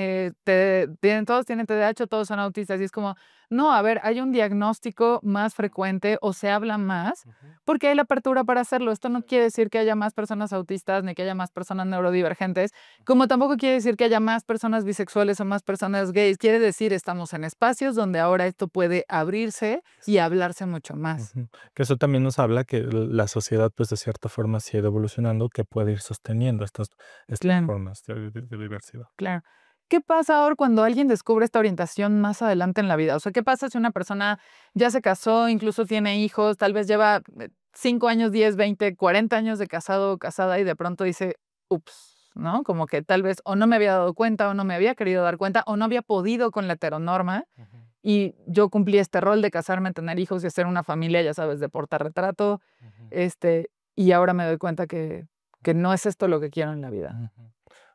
todos tienen TDAH, todos son autistas, y es como, no, a ver, hay un diagnóstico más frecuente o se habla más, Ujú. porque hay la apertura para hacerlo. Esto no quiere decir que haya más personas autistas ni que haya más personas neurodivergentes, como tampoco quiere decir que haya más personas bisexuales o más personas gays. Quiere decir, estamos en espacios donde ahora esto puede abrirse y hablarse mucho más. Ujú. Que eso también nos habla que la sociedad, pues, de cierta forma sí ha ido evolucionando, que puede ir sosteniendo estas Claro. formas de diversidad. Claro. ¿Qué pasa ahora cuando alguien descubre esta orientación más adelante en la vida? O sea, ¿qué pasa si una persona ya se casó, incluso tiene hijos, tal vez lleva 5 años, 10, 20, 40 años de casado o casada y de pronto dice, ups, ¿no? Como que tal vez o no me había dado cuenta o no me había querido dar cuenta o no había podido con la heteronorma Ujú, y yo cumplí este rol de casarme, tener hijos y hacer una familia, ya sabes, de portarretrato, ujú, y ahora me doy cuenta que no es esto lo que quiero en la vida. ujú.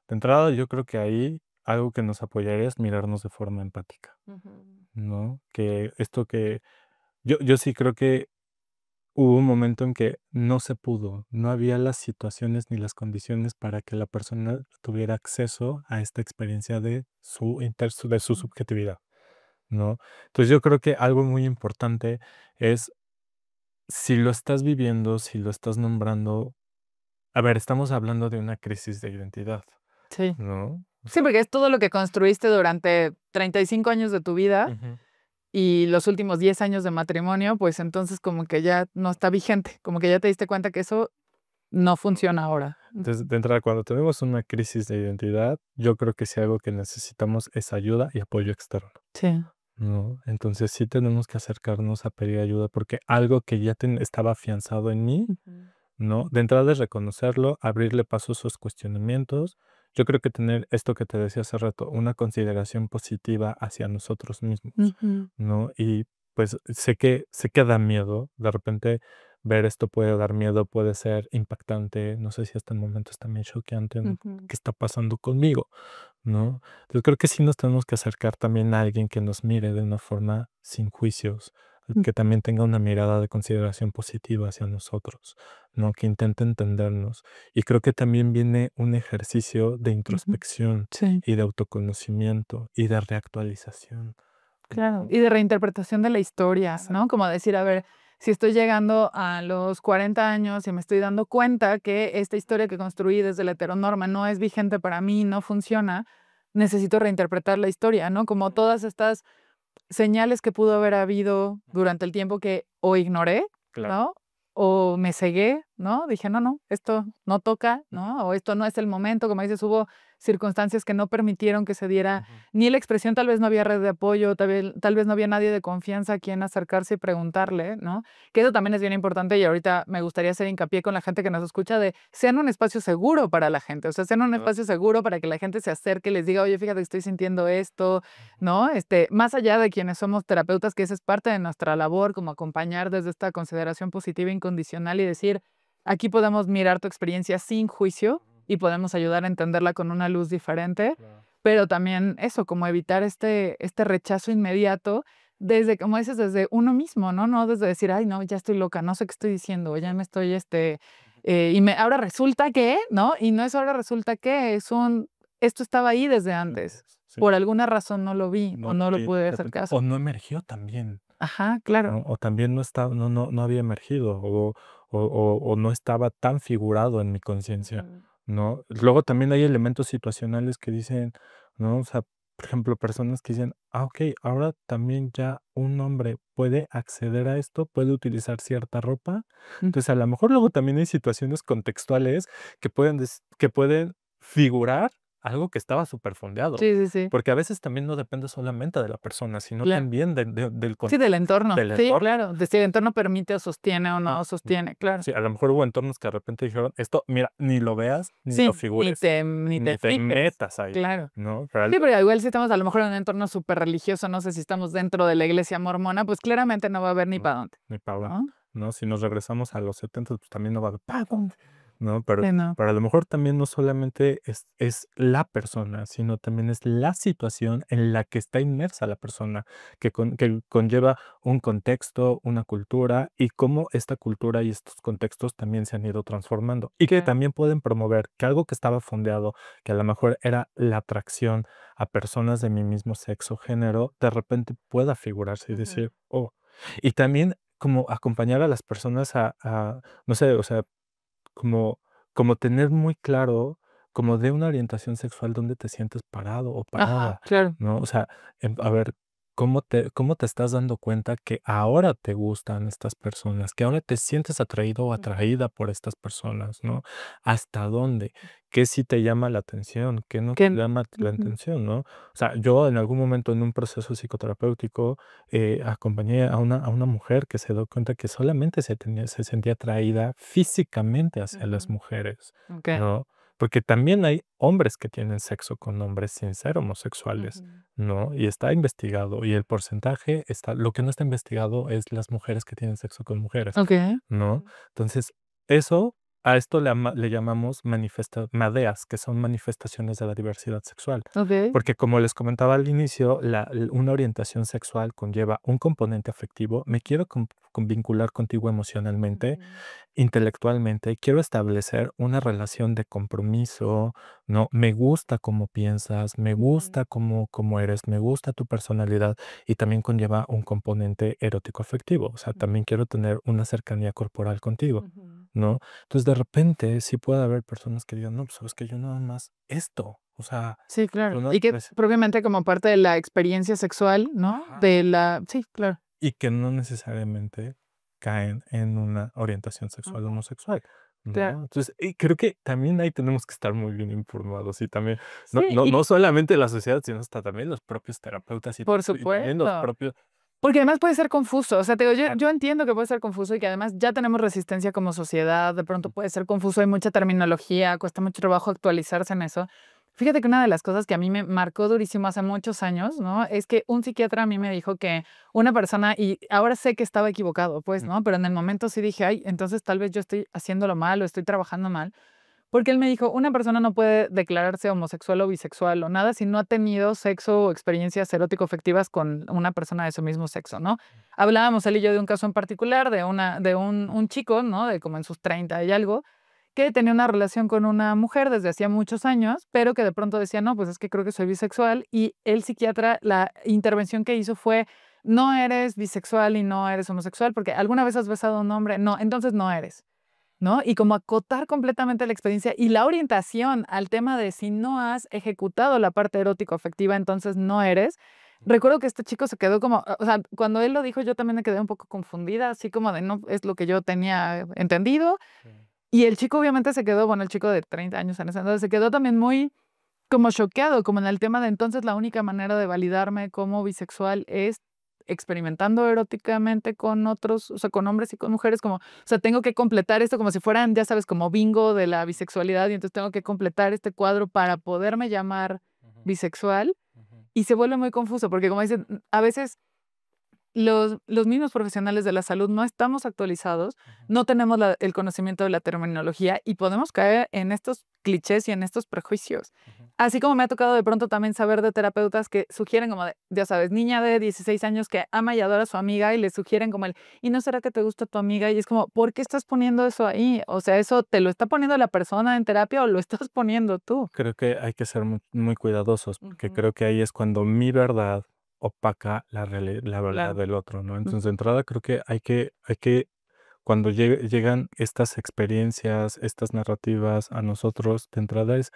De entrada, yo creo que ahí algo que nos apoyaría es mirarnos de forma empática, Ujú. ¿no? Que esto que yo sí creo que hubo un momento en que no se pudo, no había las situaciones ni las condiciones para que la persona tuviera acceso a esta experiencia de su Mm. subjetividad, ¿no? Entonces, yo creo que algo muy importante es, si lo estás viviendo, si lo estás nombrando, a ver, estamos hablando de una crisis de identidad, Sí. ¿no? Sí, porque es todo lo que construiste durante 35 años de tu vida Ujú. y los últimos 10 años de matrimonio, pues entonces como que ya no está vigente, como que ya te diste cuenta que eso no funciona ahora. Entonces, de entrada, cuando tenemos una crisis de identidad, yo creo que si algo que necesitamos es ayuda y apoyo externo, Sí. ¿no? Entonces, sí tenemos que acercarnos a pedir ayuda porque algo que ya estaba afianzado en mí, Ujú. ¿no? De entrada es reconocerlo, abrirle paso a esos cuestionamientos. Yo creo que tener esto que te decía hace rato, una consideración positiva hacia nosotros mismos, Ujú. ¿no? Y pues sé que da miedo, de repente ver esto puede dar miedo, puede ser impactante, no sé si hasta el momento es también choqueante, ¿no? Ujú. ¿Qué está pasando conmigo? ¿No? Yo creo que sí nos tenemos que acercar también a alguien que nos mire de una forma sin juicios, que también tenga una mirada de consideración positiva hacia nosotros, ¿no? Que intente entendernos. Y creo que también viene un ejercicio de Ujú. introspección Sí, y de autoconocimiento y de reactualización. claro. Y de reinterpretación de la historia, Exacto. ¿no? Como decir, a ver, si estoy llegando a los 40 años y me estoy dando cuenta que esta historia que construí desde la heteronorma no es vigente para mí, no funciona, necesito reinterpretar la historia, ¿no? Como todas estas señales que pudo haber habido durante el tiempo que o ignoré, Claro. ¿no? O me cegué, ¿no? Dije: "No, no, esto no toca", ¿no? O esto no es el momento, como dices, hubo circunstancias que no permitieron que se diera Ujú. ni la expresión, tal vez no había red de apoyo, tal vez no había nadie de confianza a quien acercarse y preguntarle, ¿no? Que eso también es bien importante y ahorita me gustaría hacer hincapié con la gente que nos escucha de sean un espacio seguro para la gente, o sea, sean un Ah, espacio seguro para que la gente se acerque y les diga: "Oye, fíjate que estoy sintiendo esto", ujú. ¿no? Más allá de quienes somos terapeutas, que esa es parte de nuestra labor, como acompañar desde esta consideración positiva e incondicional y decir, aquí podemos mirar tu experiencia sin juicio Ujú. y podemos ayudar a entenderla con una luz diferente, Claro. pero también eso, como evitar este rechazo inmediato desde, como dices, desde uno mismo, ¿no? No desde decir, ay, no, ya estoy loca, no sé qué estoy diciendo, ya me estoy, Ujú. ahora resulta que, ¿no? Y no es ahora resulta que, esto estaba ahí desde antes. Antes, sí. Por alguna razón no lo vi o No, no lo sí, de pude hacer repente caso. o no emergió también. Ajá, claro. ¿No? O también no había emergido, o no estaba tan figurado en mi conciencia, Ujú. ¿no? Luego también hay elementos situacionales que dicen, ¿no? O sea, por ejemplo, personas que dicen: "Ah, okey, ahora también ya un hombre puede acceder a esto, puede utilizar cierta ropa". Mm. Entonces, a lo mejor luego también hay situaciones contextuales que pueden figurar algo que estaba superfondeado, Sí, sí, sí, porque a veces también no depende solamente de la persona, sino claro. también del Sí, del entorno. del Sí, entorno. claro, de si el entorno permite o sostiene o Ah, no sostiene, claro. sí, a lo mejor hubo entornos que de repente dijeron: "Esto, mira, ni lo veas, ni lo Sí, ni figures, te ni te fijes, metas ahí", claro. ¿no? Pero Sí, pero igual si estamos a lo mejor en un entorno superreligioso, no sé si estamos dentro de la iglesia mormona, pues claramente no va a haber ni no, para dónde, ni para dónde, ¿no? ¿no? Si nos regresamos a los 70, pues también no va a haber para dónde, ¿no? Pero Sí, no. a lo mejor también no solamente es la persona, sino también es la situación en la que está inmersa la persona, que conlleva un contexto, una cultura, y cómo esta cultura y estos contextos también se han ido transformando, y que Claro. también pueden promover que algo que estaba fondeado, que a lo mejor era la atracción a personas de mi mismo sexo, género, de repente pueda figurarse y Ujú. decir: "Oh". Y también como acompañar a las personas no sé, o sea, como tener muy claro, como de una orientación sexual, dónde te sientes parado o Ajá, parada, claro. ¿no? O sea, a ver, cómo te estás dando cuenta que ahora te gustan estas personas, que ahora te sientes atraído o Ujú. atraída por estas personas, ¿no? ¿Hasta dónde? ¿Qué sí te llama la atención? ¿Qué no Que te llama la ujú. atención, no? O sea, yo en algún momento en un proceso psicoterapéutico, acompañé a una mujer que se dio cuenta que solamente se sentía atraída físicamente hacia las Ujú. mujeres, Okey. ¿no? Porque también hay hombres que tienen sexo con hombres sin ser homosexuales, Ujú. ¿no? Y está investigado, y el porcentaje está lo que no está investigado es las mujeres que tienen sexo con mujeres, Okey. ¿no? Ujú. Entonces, eso A esto le llamamos MADEAS, que son manifestaciones de la diversidad sexual. Okey. Porque como les comentaba al inicio, una orientación sexual conlleva un componente afectivo. Me quiero vincular contigo emocionalmente, Ujú, intelectualmente. Quiero establecer una relación de compromiso, ¿no? Me gusta cómo piensas, me ujú, gusta cómo eres, me gusta tu personalidad y también conlleva un componente erótico afectivo. O sea, también quiero tener una cercanía corporal contigo, ujú. ¿no? Entonces, de repente, sí puede haber personas que digan, no, pues sabes que yo nada más esto, o sea, Sí, claro. yo no Y que pues, propiamente como parte de la experiencia sexual, ¿no? ajá, De la sí, claro. y que no necesariamente caen en una orientación sexual Ujú. homosexual, Claro. ¿no? Entonces, y creo que también ahí tenemos que estar muy bien informados y también, no, Sí, no, y no solamente la sociedad, sino hasta también los propios terapeutas por y también los supuesto. propios. Porque además puede ser confuso. O sea, te digo, yo Claro. yo entiendo que puede ser confuso y que además ya tenemos resistencia como sociedad, de pronto Ujú, puede ser confuso, hay mucha terminología, cuesta mucho trabajo actualizarse en eso. Fíjate que una de las cosas que a mí me marcó durísimo hace muchos años, ¿no? Es que un psiquiatra a mí me dijo que una persona, y ahora sé que estaba equivocado, pues, ujú, ¿no? Pero en el momento sí dije: "Ay, entonces tal vez yo estoy haciéndolo mal o estoy trabajando mal". Porque él me dijo: "Una persona no puede declararse homosexual o bisexual o nada si no ha tenido sexo o experiencias erótico-afectivas con una persona de su mismo sexo", ¿no? Hablábamos él y yo de un caso en particular de un chico, ¿no? De como en sus 30 y algo, que tenía una relación con una mujer desde hacía muchos años, pero que de pronto decía: "No, pues es que creo que soy bisexual", y el psiquiatra, la intervención que hizo fue: "No eres bisexual y no eres homosexual, porque, ¿alguna vez has besado a un hombre? No, entonces no eres". ¿No? Y como acotar completamente la experiencia y la orientación al tema de si no has ejecutado la parte erótico-afectiva, entonces no eres. Recuerdo que este chico se quedó como, o sea, cuando él lo dijo, yo también me quedé un poco confundida, así como de no es lo que yo tenía entendido. sí. Y el chico obviamente se quedó, bueno, el chico de 30 años en ese entonces, se quedó también muy como choqueado, como en el tema de entonces la única manera de validarme como bisexual es experimentando eróticamente con otros, o sea, con hombres y con mujeres, como, o sea, tengo que completar esto como si fueran, ya sabes, como bingo de la bisexualidad, y entonces tengo que completar este cuadro para poderme llamar Ujú, bisexual, ujú, y se vuelve muy confuso, porque como dicen, a veces los mismos profesionales de la salud no estamos actualizados, ujú, no tenemos el conocimiento de la terminología y podemos caer en estos clichés y en estos prejuicios. ujú. Así como me ha tocado de pronto también saber de terapeutas que sugieren como de, ya sabes, niña de 16 años que ama y adora a su amiga y le sugieren como el, ¿y no será que te gusta tu amiga? Y es como, ¿por qué estás poniendo eso ahí? O sea, ¿eso te lo está poniendo la persona en terapia o lo estás poniendo tú? Creo que hay que ser muy cuidadosos, porque Ujú, creo que ahí es cuando mi verdad opaca la verdad claro. del otro, ¿no? Mm, Entonces, de entrada, creo que hay que cuando llegan estas experiencias, estas narrativas a nosotros, de entrada es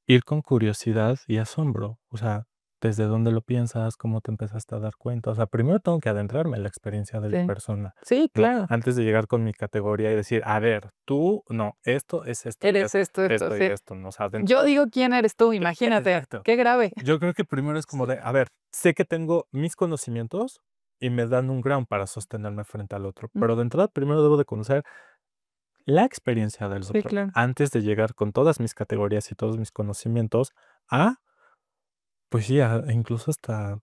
ir con curiosidad y asombro. O sea, ¿desde dónde lo piensas? ¿Cómo te empezaste a dar cuenta? O sea, primero tengo que adentrarme en la experiencia de la sí. persona, Sí, ¿no? claro. Antes de llegar con mi categoría y decir, a ver, tú, no, esto es esto, Eres esto, esto y sí. esto, ¿no? O sea, de Yo entrada, digo quién eres tú, imagínate, exacto. qué grave. Yo creo que primero es como Sí. de, a ver, sé que tengo mis conocimientos y me dan un ground para sostenerme frente al otro, Mm, pero de entrada primero debo de conocer la experiencia del sí, otro claro. antes de llegar con todas mis categorías y todos mis conocimientos a, pues sí, incluso hasta,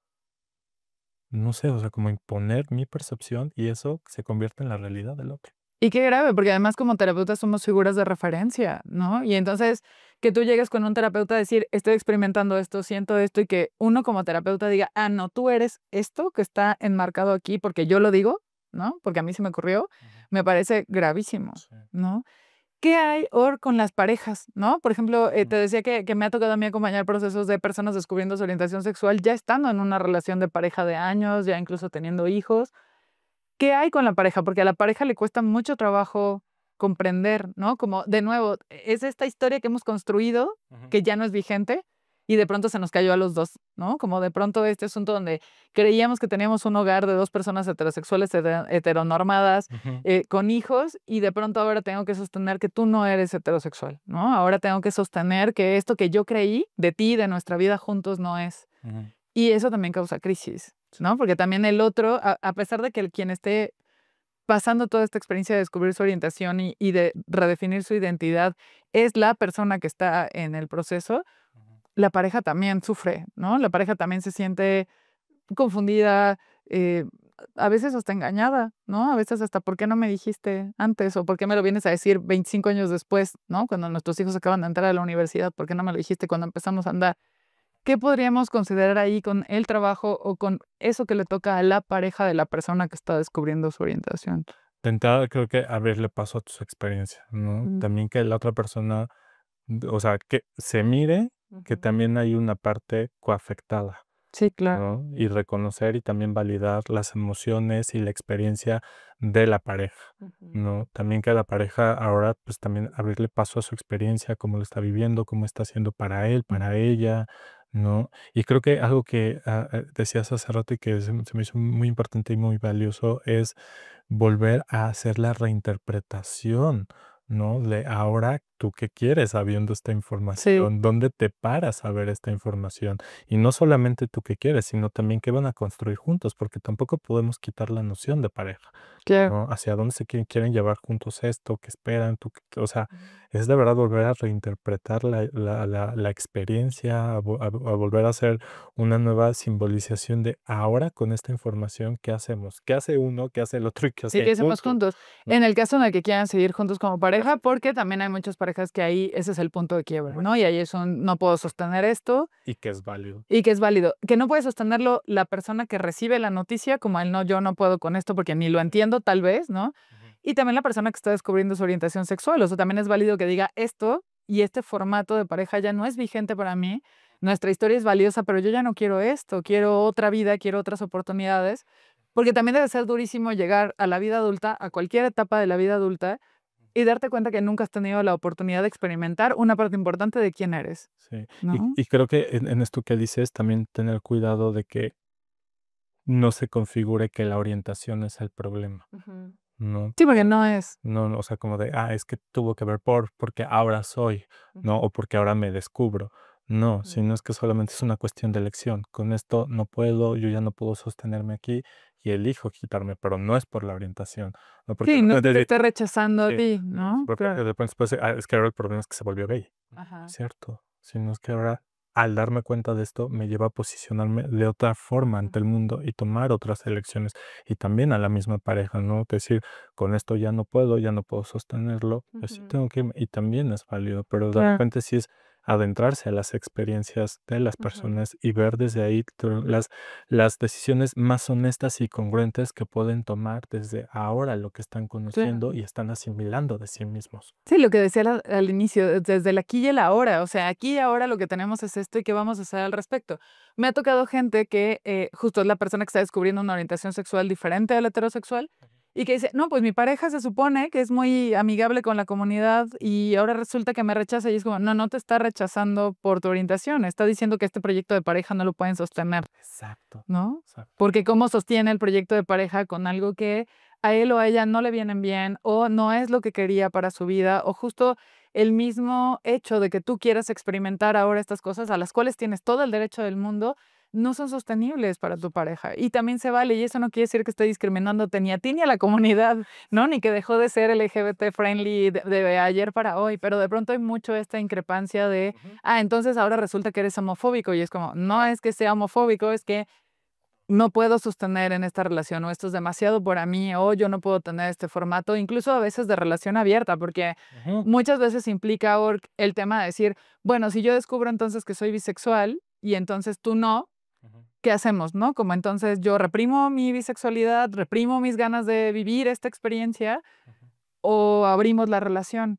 no sé, o sea, como imponer mi percepción y eso se convierte en la realidad del otro. Y qué grave, porque además como terapeutas somos figuras de referencia, ¿no? Y entonces que tú llegues con un terapeuta a decir, estoy experimentando esto, siento esto, y que uno como terapeuta diga, ah, no, tú eres esto que está enmarcado aquí porque yo lo digo, ¿no? Porque a mí se me ocurrió, Ujú, me parece gravísimo, sí, ¿no? ¿Qué hay, Or, con las parejas, no? Por ejemplo, ujú, te decía que me ha tocado a mí acompañar procesos de personas descubriendo su orientación sexual ya estando en una relación de pareja de años, ya incluso teniendo hijos. ¿Qué hay con la pareja? Porque a la pareja le cuesta mucho trabajo comprender, ¿no? Como, de nuevo, es esta historia que hemos construido, ujú, que ya no es vigente, y de pronto se nos cayó a los 2, ¿no? Como de pronto este asunto donde creíamos que teníamos un hogar de 2 personas heterosexuales heteronormadas, ujú, con hijos, y de pronto ahora tengo que sostener que tú no eres heterosexual, ¿no? Ahora tengo que sostener que esto que yo creí de ti, de nuestra vida juntos, no es. ujú, Y eso también causa crisis, sí, ¿no? Porque también el otro, a pesar de que el quien esté pasando toda esta experiencia de descubrir su orientación y de redefinir su identidad es la persona que está en el proceso, ujú, la pareja también sufre, ¿no? La pareja también se siente confundida, eh, a veces hasta engañada, ¿no? A veces hasta, ¿por qué no me dijiste antes? O ¿por qué me lo vienes a decir 25 años después, ¿no? Cuando nuestros hijos acaban de entrar a la universidad, ¿por qué no me lo dijiste cuando empezamos a andar? ¿Qué podríamos considerar ahí con el trabajo o con eso que le toca a la pareja de la persona que está descubriendo su orientación? De entrada, creo que abrirle paso a su experiencia, ¿no? Mm, También que la otra persona, o sea, que se mire que ujú. también hay una parte coafectada, Sí, claro. ¿no? Y reconocer y también validar las emociones y la experiencia de la pareja, Ujú. ¿no? También que la pareja ahora, pues también abrirle paso a su experiencia, cómo lo está viviendo, cómo está haciendo para él, Mm, para ella, ¿no? Y creo que algo que decías hace rato y que se me hizo muy importante y muy valioso es volver a hacer la reinterpretación, ¿no? De ahora, ¿tú qué quieres sabiendo esta sí, información? ¿Dónde te paras a ver esta información? Y no solamente tú qué quieres, sino también qué van a construir juntos, porque tampoco podemos quitar la noción de pareja, claro. ¿no? Hacia dónde se quieren llevar juntos esto, qué esperan, o sea, es de verdad volver a reinterpretar la experiencia, a volver a hacer una nueva simbolización de ahora con esta información, ¿qué hacemos? ¿Qué hace uno? ¿Qué hace el otro? ¿Y qué Sí, hace que el hacemos otro? juntos. ¿No? En el caso en el que quieran seguir juntos como pareja, porque también hay muchas parejas que ahí ese es el punto de quiebre, ¿no? Y ahí es un no puedo sostener esto Y que es válido. y que es válido. Que no puede sostenerlo la persona que recibe la noticia, como el no, yo no puedo con esto porque ni lo entiendo, tal vez, ¿no? Ujú. Y también la persona que está descubriendo su orientación sexual. O sea, también es válido que diga esto y este formato de pareja ya no es vigente para mí. Nuestra historia es valiosa, pero yo ya no quiero esto, quiero otra vida, quiero otras oportunidades. Porque también debe ser durísimo llegar a la vida adulta, a cualquier etapa de la vida adulta, y darte cuenta que nunca has tenido la oportunidad de experimentar una parte importante de quién eres, Sí, ¿no? y creo que en esto que dices, también tener cuidado de que no se configure que la orientación es el problema, Ujú. ¿no? Sí, porque no es. No, o sea, como de, es que tuvo que ver porque ahora soy, ¿no? Ujú, O porque ahora me descubro. No, ujú, sino es que solamente es una cuestión de elección. Con esto no puedo, yo ya no puedo sostenerme aquí y elijo quitarme, pero no es por la orientación, no porque sí, de no es repente que te esté rechazando a sí, ti, no, ¿no? de Claro. repente después, es que ahora el problema es que se volvió gay. No, no es Ajá. cierto, sino es que ahora al darme cuenta de esto me lleva a posicionarme de otra forma ante el mundo y tomar otras elecciones y también a la misma pareja, ¿no? Decir, con esto ya no puedo sostenerlo, pues sí Ujú, tengo que irme, y también es válido, pero de claro. repente sí es adentrarse a las experiencias de las Ujú. personas y ver desde ahí las decisiones más honestas y congruentes que pueden tomar desde ahora lo que están Claro. conociendo y están asimilando de sí mismos. Sí, lo que decía al inicio, desde el aquí y el ahora, o sea, aquí y ahora lo que tenemos es esto y qué vamos a hacer al respecto. Me ha tocado gente que justo es la persona que está descubriendo una orientación sexual diferente a la heterosexual y que dice, no, pues mi pareja se supone que es muy amigable con la comunidad y ahora resulta que me rechaza y es como, no, no te está rechazando por tu orientación, está diciendo que este proyecto de pareja no lo pueden sostener. Exacto, ¿No? exacto. Porque cómo sostiene el proyecto de pareja con algo que a él o a ella no le vienen bien, o no es lo que quería para su vida, o justo el mismo hecho de que tú quieras experimentar ahora estas cosas a las cuales tienes todo el derecho del mundo, no son sostenibles para tu pareja. Y también se vale, y eso no quiere decir que esté discriminándote ni a ti ni a la comunidad, ¿no? Ni que dejó de ser LGBT friendly de ayer para hoy, pero de pronto hay mucho esta increpancia de Ujú. entonces ahora resulta que eres homofóbico y es como, no es que sea homofóbico, es que no puedo sostener en esta relación o esto es demasiado para mí o yo no puedo tener este formato, incluso a veces de relación abierta, porque Ujú, muchas veces implica el tema de decir, bueno, si yo descubro entonces que soy bisexual y entonces tú no, ujú, ¿qué hacemos, no? Como entonces yo reprimo mi bisexualidad, reprimo mis ganas de vivir esta experiencia ujú. o abrimos la relación.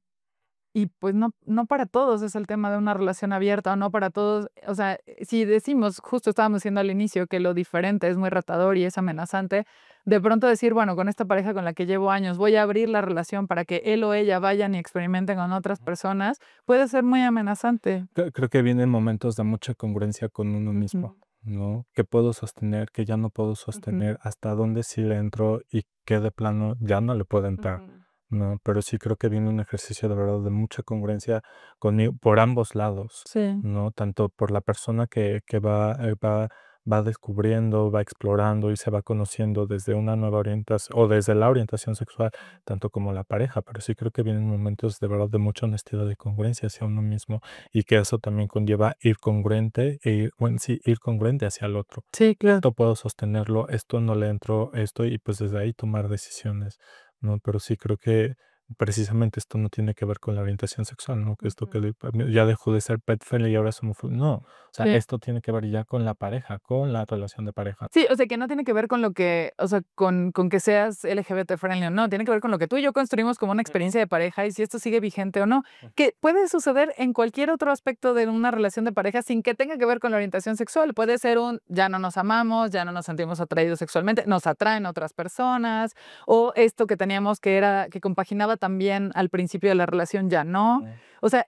Y pues no para todos es el tema de una relación abierta, o no para todos, o sea, si decimos, justo estábamos diciendo al inicio, que lo diferente es muy retador y es amenazante, de pronto decir, bueno, con esta pareja con la que llevo años, voy a abrir la relación para que él o ella vayan y experimenten con otras personas, puede ser muy amenazante. Creo que vienen momentos de mucha congruencia con uno Ujú, mismo, ¿no? ¿Qué puedo sostener, qué ya no puedo ujú, sostener, hasta dónde sí le entro y qué de plano ya no le puedo entrar, ujú, ¿no? Pero sí creo que viene un ejercicio de verdad de mucha congruencia conmigo por ambos lados, sí, ¿no? Tanto por la persona que va va descubriendo, va explorando y se va conociendo desde una nueva orientación o desde la orientación sexual, tanto como la pareja. Pero sí creo que vienen momentos de verdad de mucha honestidad y congruencia hacia uno mismo y que eso también conlleva ir congruente bueno, sí, ir congruente hacia el otro. Sí, claro. Esto puedo sostenerlo, esto no le entro, esto, y pues desde ahí tomar decisiones, ¿no? Pero sí creo que precisamente esto no tiene que ver con la orientación sexual, ¿no? Que esto Ujú. ya dejó de ser pet friendly y ahora es homofóbico. No, o sea, Sí. esto tiene que ver ya con la pareja, con la relación de pareja. Sí, o sea, que no tiene que ver con lo que, o sea, con que seas LGBT friendly o no, tiene que ver con lo que tú y yo construimos como una experiencia de pareja y si esto sigue vigente o no, que puede suceder en cualquier otro aspecto de una relación de pareja sin que tenga que ver con la orientación sexual. Puede ser un ya no nos amamos, ya no nos sentimos atraídos sexualmente, nos atraen otras personas, o esto que teníamos que era que compaginaba también al principio de la relación ya no. Mm. O sea,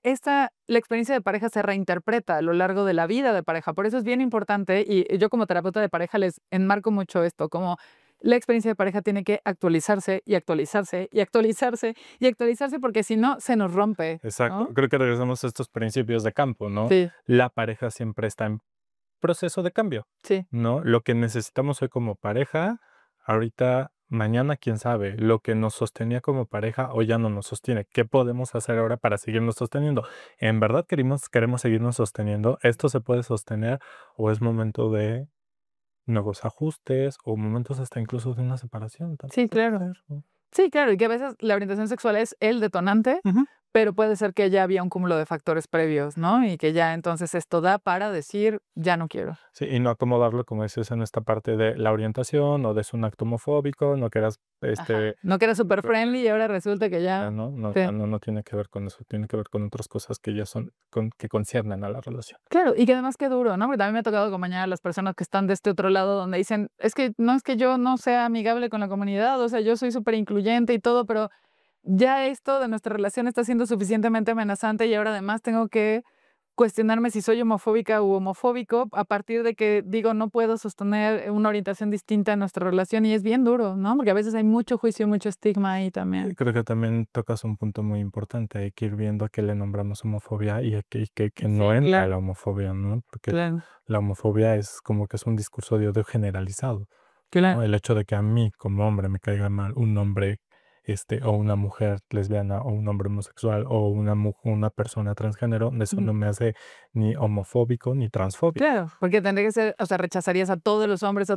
la experiencia de pareja se reinterpreta a lo largo de la vida de pareja. Por eso es bien importante y yo como terapeuta de pareja les enmarco mucho esto, como la experiencia de pareja tiene que actualizarse y actualizarse y actualizarse y actualizarse porque si no se nos rompe, Exacto. ¿no? Creo que regresamos a estos principios de campo, ¿no? Sí, La pareja siempre está en proceso de cambio, sí, ¿no? Lo que necesitamos hoy como pareja, ahorita, mañana, quién sabe. Lo que nos sostenía como pareja hoy ya no nos sostiene. ¿Qué podemos hacer ahora para seguirnos sosteniendo? ¿En verdad queremos seguirnos sosteniendo? ¿Esto se puede sostener o es momento de nuevos ajustes o momentos hasta incluso de una separación? También sí, puede claro. ser, ¿no? Sí, claro, y que a veces la orientación sexual es el detonante, Ujú. pero puede ser que ya había un cúmulo de factores previos, ¿no? Y que ya entonces esto da para decir, ya no quiero. Sí, y no acomodarlo, como dices, en esta parte de la orientación o de es un acto homofóbico, no quieras, Ajá. No que era súper Pe friendly y ahora resulta que ya ya. no, no, Sí. ya no tiene que ver con eso, tiene que ver con otras cosas que ya son que conciernen a la relación. Claro, y que además qué duro, ¿no? Porque también me ha tocado acompañar a las personas que están de este otro lado, donde dicen, es que yo no sea amigable con la comunidad, o sea, yo soy súper incluyente y todo, pero ya esto de nuestra relación está siendo suficientemente amenazante y ahora además tengo que cuestionarme si soy homofóbica u homofóbico a partir de que digo, no puedo sostener una orientación distinta en nuestra relación y es bien duro, ¿no? Porque a veces hay mucho juicio, mucho estigma ahí también. Creo que también tocas un punto muy importante, hay que ir viendo a qué le nombramos homofobia y a que no Sí, entra claro, la homofobia, ¿no? Porque claro, la homofobia es como que es un discurso de odio generalizado, ¿no? claro. El hecho de que a mí, como hombre, me caiga mal un hombre, o una mujer lesbiana, o un hombre homosexual, o una persona transgénero, eso no me hace ni homofóbico ni transfóbico. Claro, porque tendría que ser, o sea, rechazarías a todos los hombres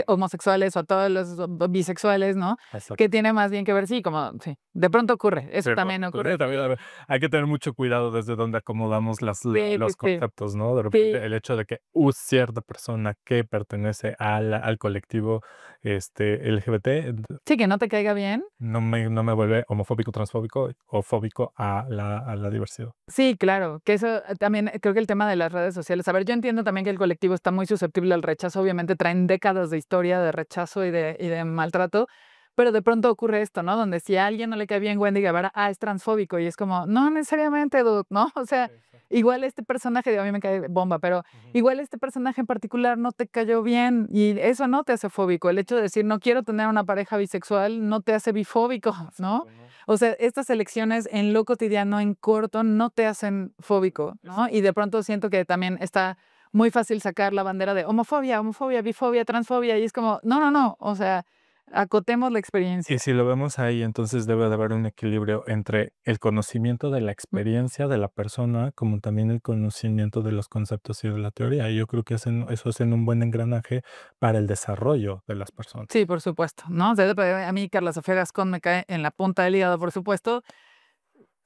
homosexuales o a todos los bisexuales, ¿no? Que Exacto. tiene más bien que ver, sí, como, sí, de pronto ocurre, eso Pero también ocurre. también, a ver, hay que tener mucho cuidado desde dónde acomodamos Sí, sí, los sí, conceptos, ¿no? De sí, repente, el hecho de que cierta persona que pertenece al colectivo, LGBT, sí, que no te caiga bien. no me vuelve homofóbico, transfóbico o fóbico a la diversidad. Sí, claro, que eso también creo que el tema de las redes sociales. A ver, yo entiendo también que el colectivo está muy susceptible al rechazo, obviamente traen décadas de historia de rechazo y de maltrato, pero de pronto ocurre esto, ¿no? Donde si a alguien no le cae bien Wendy Guevara, es transfóbico y es como, no necesariamente, dude, ¿no? O sea, Exacto. igual este personaje, digo, a mí me cae bomba, pero Ujú. igual este personaje en particular no te cayó bien y eso no te hace fóbico. El hecho de decir no quiero tener una pareja bisexual no te hace bifóbico, ¿no? Exacto, ¿no? O sea, estas elecciones en lo cotidiano, en corto, no te hacen fóbico, ¿no? Y de pronto siento que también está muy fácil sacar la bandera de homofobia, homofobia, bifobia, transfobia, y es como, no, no, no, o sea, acotemos la Y experiencia. si lo vemos ahí, entonces debe de haber un equilibrio entre el conocimiento de la Mm, experiencia de la persona, como también el conocimiento de los conceptos y de la teoría. Y yo creo que eso hacen un buen engranaje para el desarrollo de las personas. sí, por supuesto, ¿no? O sea, a mí Carla Sofía Gascón me cae en la punta del hígado, por supuesto,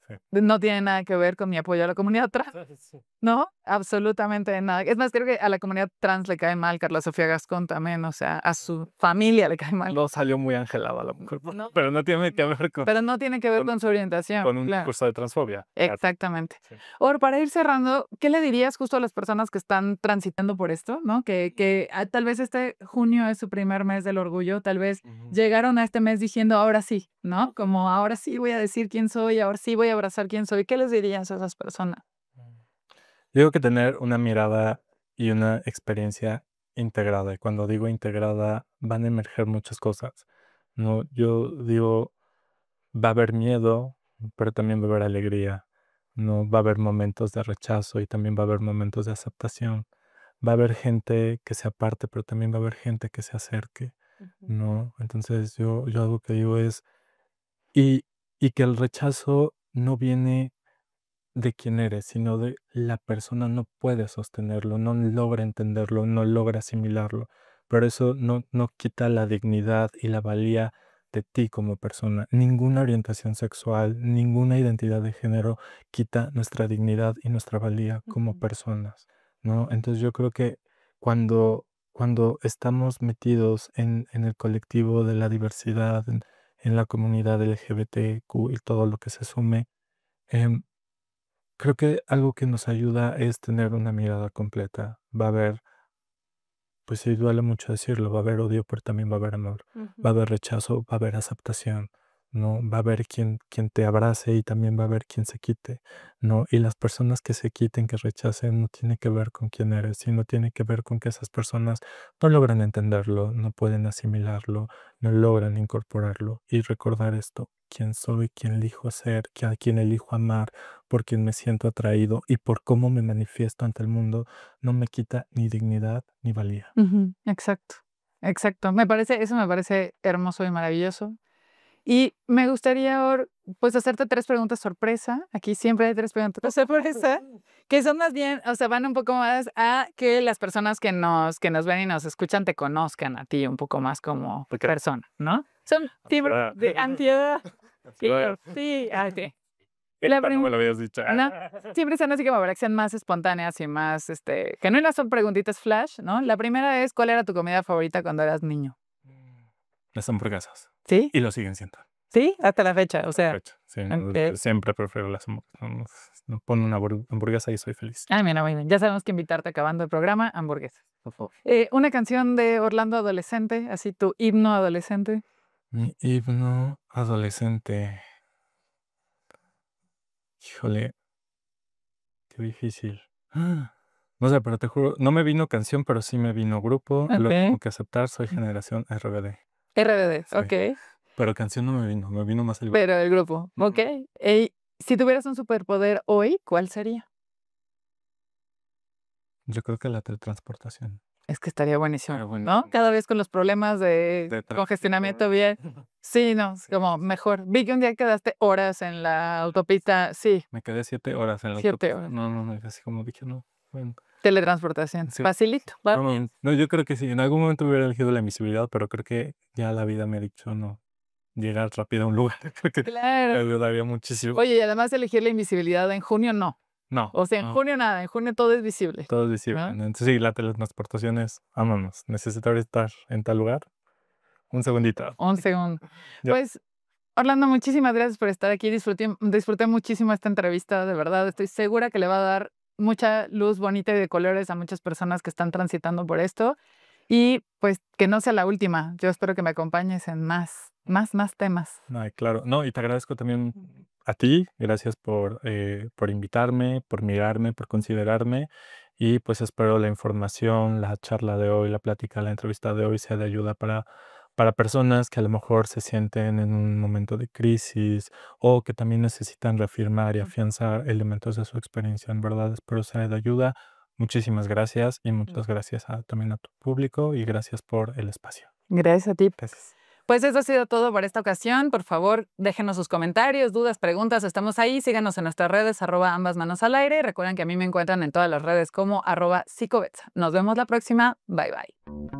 Sí. no tiene nada que ver con mi apoyo a la comunidad trans. Sí. No, absolutamente nada. Es más, creo que a la comunidad trans le cae mal Carla Sofía Gascón también, o sea, a su familia le cae mal. No salió muy angelada la mujer, No, pero no tiene que no, ver pero no tiene que ver con, con su orientación, con un claro, discurso de transfobia. Claro. exactamente. Sí. Ahora, para ir cerrando, ¿qué le dirías justo a las personas que están transitando por esto, no? Que tal vez este junio es su primer mes del orgullo, tal vez Ujú. llegaron a este mes diciendo, ahora sí, ¿no? Como ahora sí voy a decir quién soy, ahora sí voy a abrazar quién soy. ¿Qué les dirías a esas personas? Digo que tener una mirada y una experiencia integrada. Y cuando digo integrada, van a emerger muchas cosas. No, yo digo, va a haber miedo, pero también va a haber alegría. No va a haber momentos de rechazo y también va a haber momentos de aceptación. va a haber gente que se aparte, pero también va a haber gente que se acerque, Ujú. ¿no? Entonces yo algo que digo es, y, y que el rechazo no viene de quién eres, sino de la persona no puede sostenerlo, no logra entenderlo, no logra asimilarlo. Pero eso no quita la dignidad y la valía de ti como persona. Ninguna orientación sexual, ninguna identidad de género quita nuestra dignidad y nuestra valía como Ujú. personas, ¿no? Entonces yo creo que cuando estamos metidos en el colectivo de la diversidad, en la comunidad LGBTQ y todo lo que se sume, em, creo que algo que nos ayuda es tener una mirada completa. Va a haber, pues sí, duele mucho decirlo, va a haber odio, pero también va a haber amor. Va a Ujú. haber rechazo, va a haber aceptación, ¿no? Va a haber quien te abrace y también va a haber quien se quite, ¿no? Y las personas que se quiten, que rechacen, no tiene que ver con quién eres, sino tiene que ver con que esas personas no logran entenderlo, no pueden asimilarlo, no logran incorporarlo. Y recordar esto, quién soy, quién elijo ser, a quién elijo amar, por quién me siento atraído y por cómo me manifiesto ante el mundo no me quita ni dignidad ni valía. Ujú. Exacto, exacto. Eso me parece hermoso y maravilloso. Y me gustaría ahora, pues, hacerte 3 preguntas sorpresa. Aquí siempre hay 3 preguntas sorpresa, que son más bien, o sea, van un poco más a que las personas que nos ven y nos escuchan te conozcan a ti un poco más como Okey. persona, ¿no? Son tipo Ansiedad. de ansiedad. Y yo, Ansiedad. sí, sí. La Cuando me prim lo habías dicho. ¿no? Siempre son así como para que sean más espontáneas y más, genuinas, son preguntitas flash, ¿no? La primera es, ¿cuál era tu comida favorita cuando eras niño? Las hamburguesas. ¿Sí? Y lo siguen siendo. ¿Sí? Hasta la fecha, o Hasta la sea, fecha. Sí, no, okey. siempre prefiero las hamburguesas. No, pon una hamburguesa y soy feliz. Ah, mira, muy bien. Ya sabemos que invitarte acabando el programa, hamburguesas. Una canción de Orlando adolescente, así tu himno adolescente. Mi himno adolescente. Híjole, qué difícil. No sé, pero te juro, no me vino canción, pero sí me vino grupo. Lo Okey. tengo que aceptar, soy generación RBD. RBD, Sí. okey, Pero canción no me vino más el grupo. pero el grupo, Ujú. okey. Si tuvieras un superpoder hoy, ¿cuál sería? Yo creo que la teletransportación. Es que estaría buenísimo, Estaría ¿no? buenísimo. Cada vez con los problemas de De congestionamiento tráfico. vial. Sí, no, Sí, como sí, sí. mejor. Vi que un día quedaste horas en la autopista. Sí, Me quedé 7 horas en la 7 autopista. horas. No, así como dije, no, bueno, Teletransportación. sí. Facilito, va. No, yo creo que sí, en algún momento hubiera elegido la invisibilidad, pero creo que ya la vida me ha dicho no, llegar rápido a un lugar, creo que me Claro. ayudaría muchísimo. Oye, y además elegir la invisibilidad en junio, no. No, O sea, en no, junio nada, en junio todo es visible, todo es visible. ¿no? Entonces sí, la teletransportación es, vámonos, necesito estar en tal lugar, un segundito. 1 segundo. Ya. Pues, Orlando, muchísimas gracias por estar aquí. Disfruté muchísimo esta entrevista, de verdad. Estoy segura que le va a dar mucha luz bonita y de colores a muchas personas que están transitando por esto. Y, pues, que no sea la última. Yo espero que me acompañes en más temas. Ay, claro. No, y te agradezco también a ti, gracias por invitarme, por mirarme, por considerarme. Y pues espero la información, la charla de hoy, la plática, la entrevista de hoy sea de ayuda para personas que a lo mejor se sienten en un momento de crisis o que también necesitan reafirmar y afianzar elementos de su experiencia. En verdad, espero sea de ayuda. Muchísimas gracias y muchas gracias también a tu público y gracias por el espacio. Gracias a ti. Gracias. Pues eso ha sido todo por esta ocasión. Por favor, déjenos sus comentarios, dudas, preguntas. Estamos ahí. Síganos en nuestras redes, @ambas manos al aire. Recuerden que a mí me encuentran en todas las redes como @psicobetsa. Nos vemos la próxima. Bye, bye.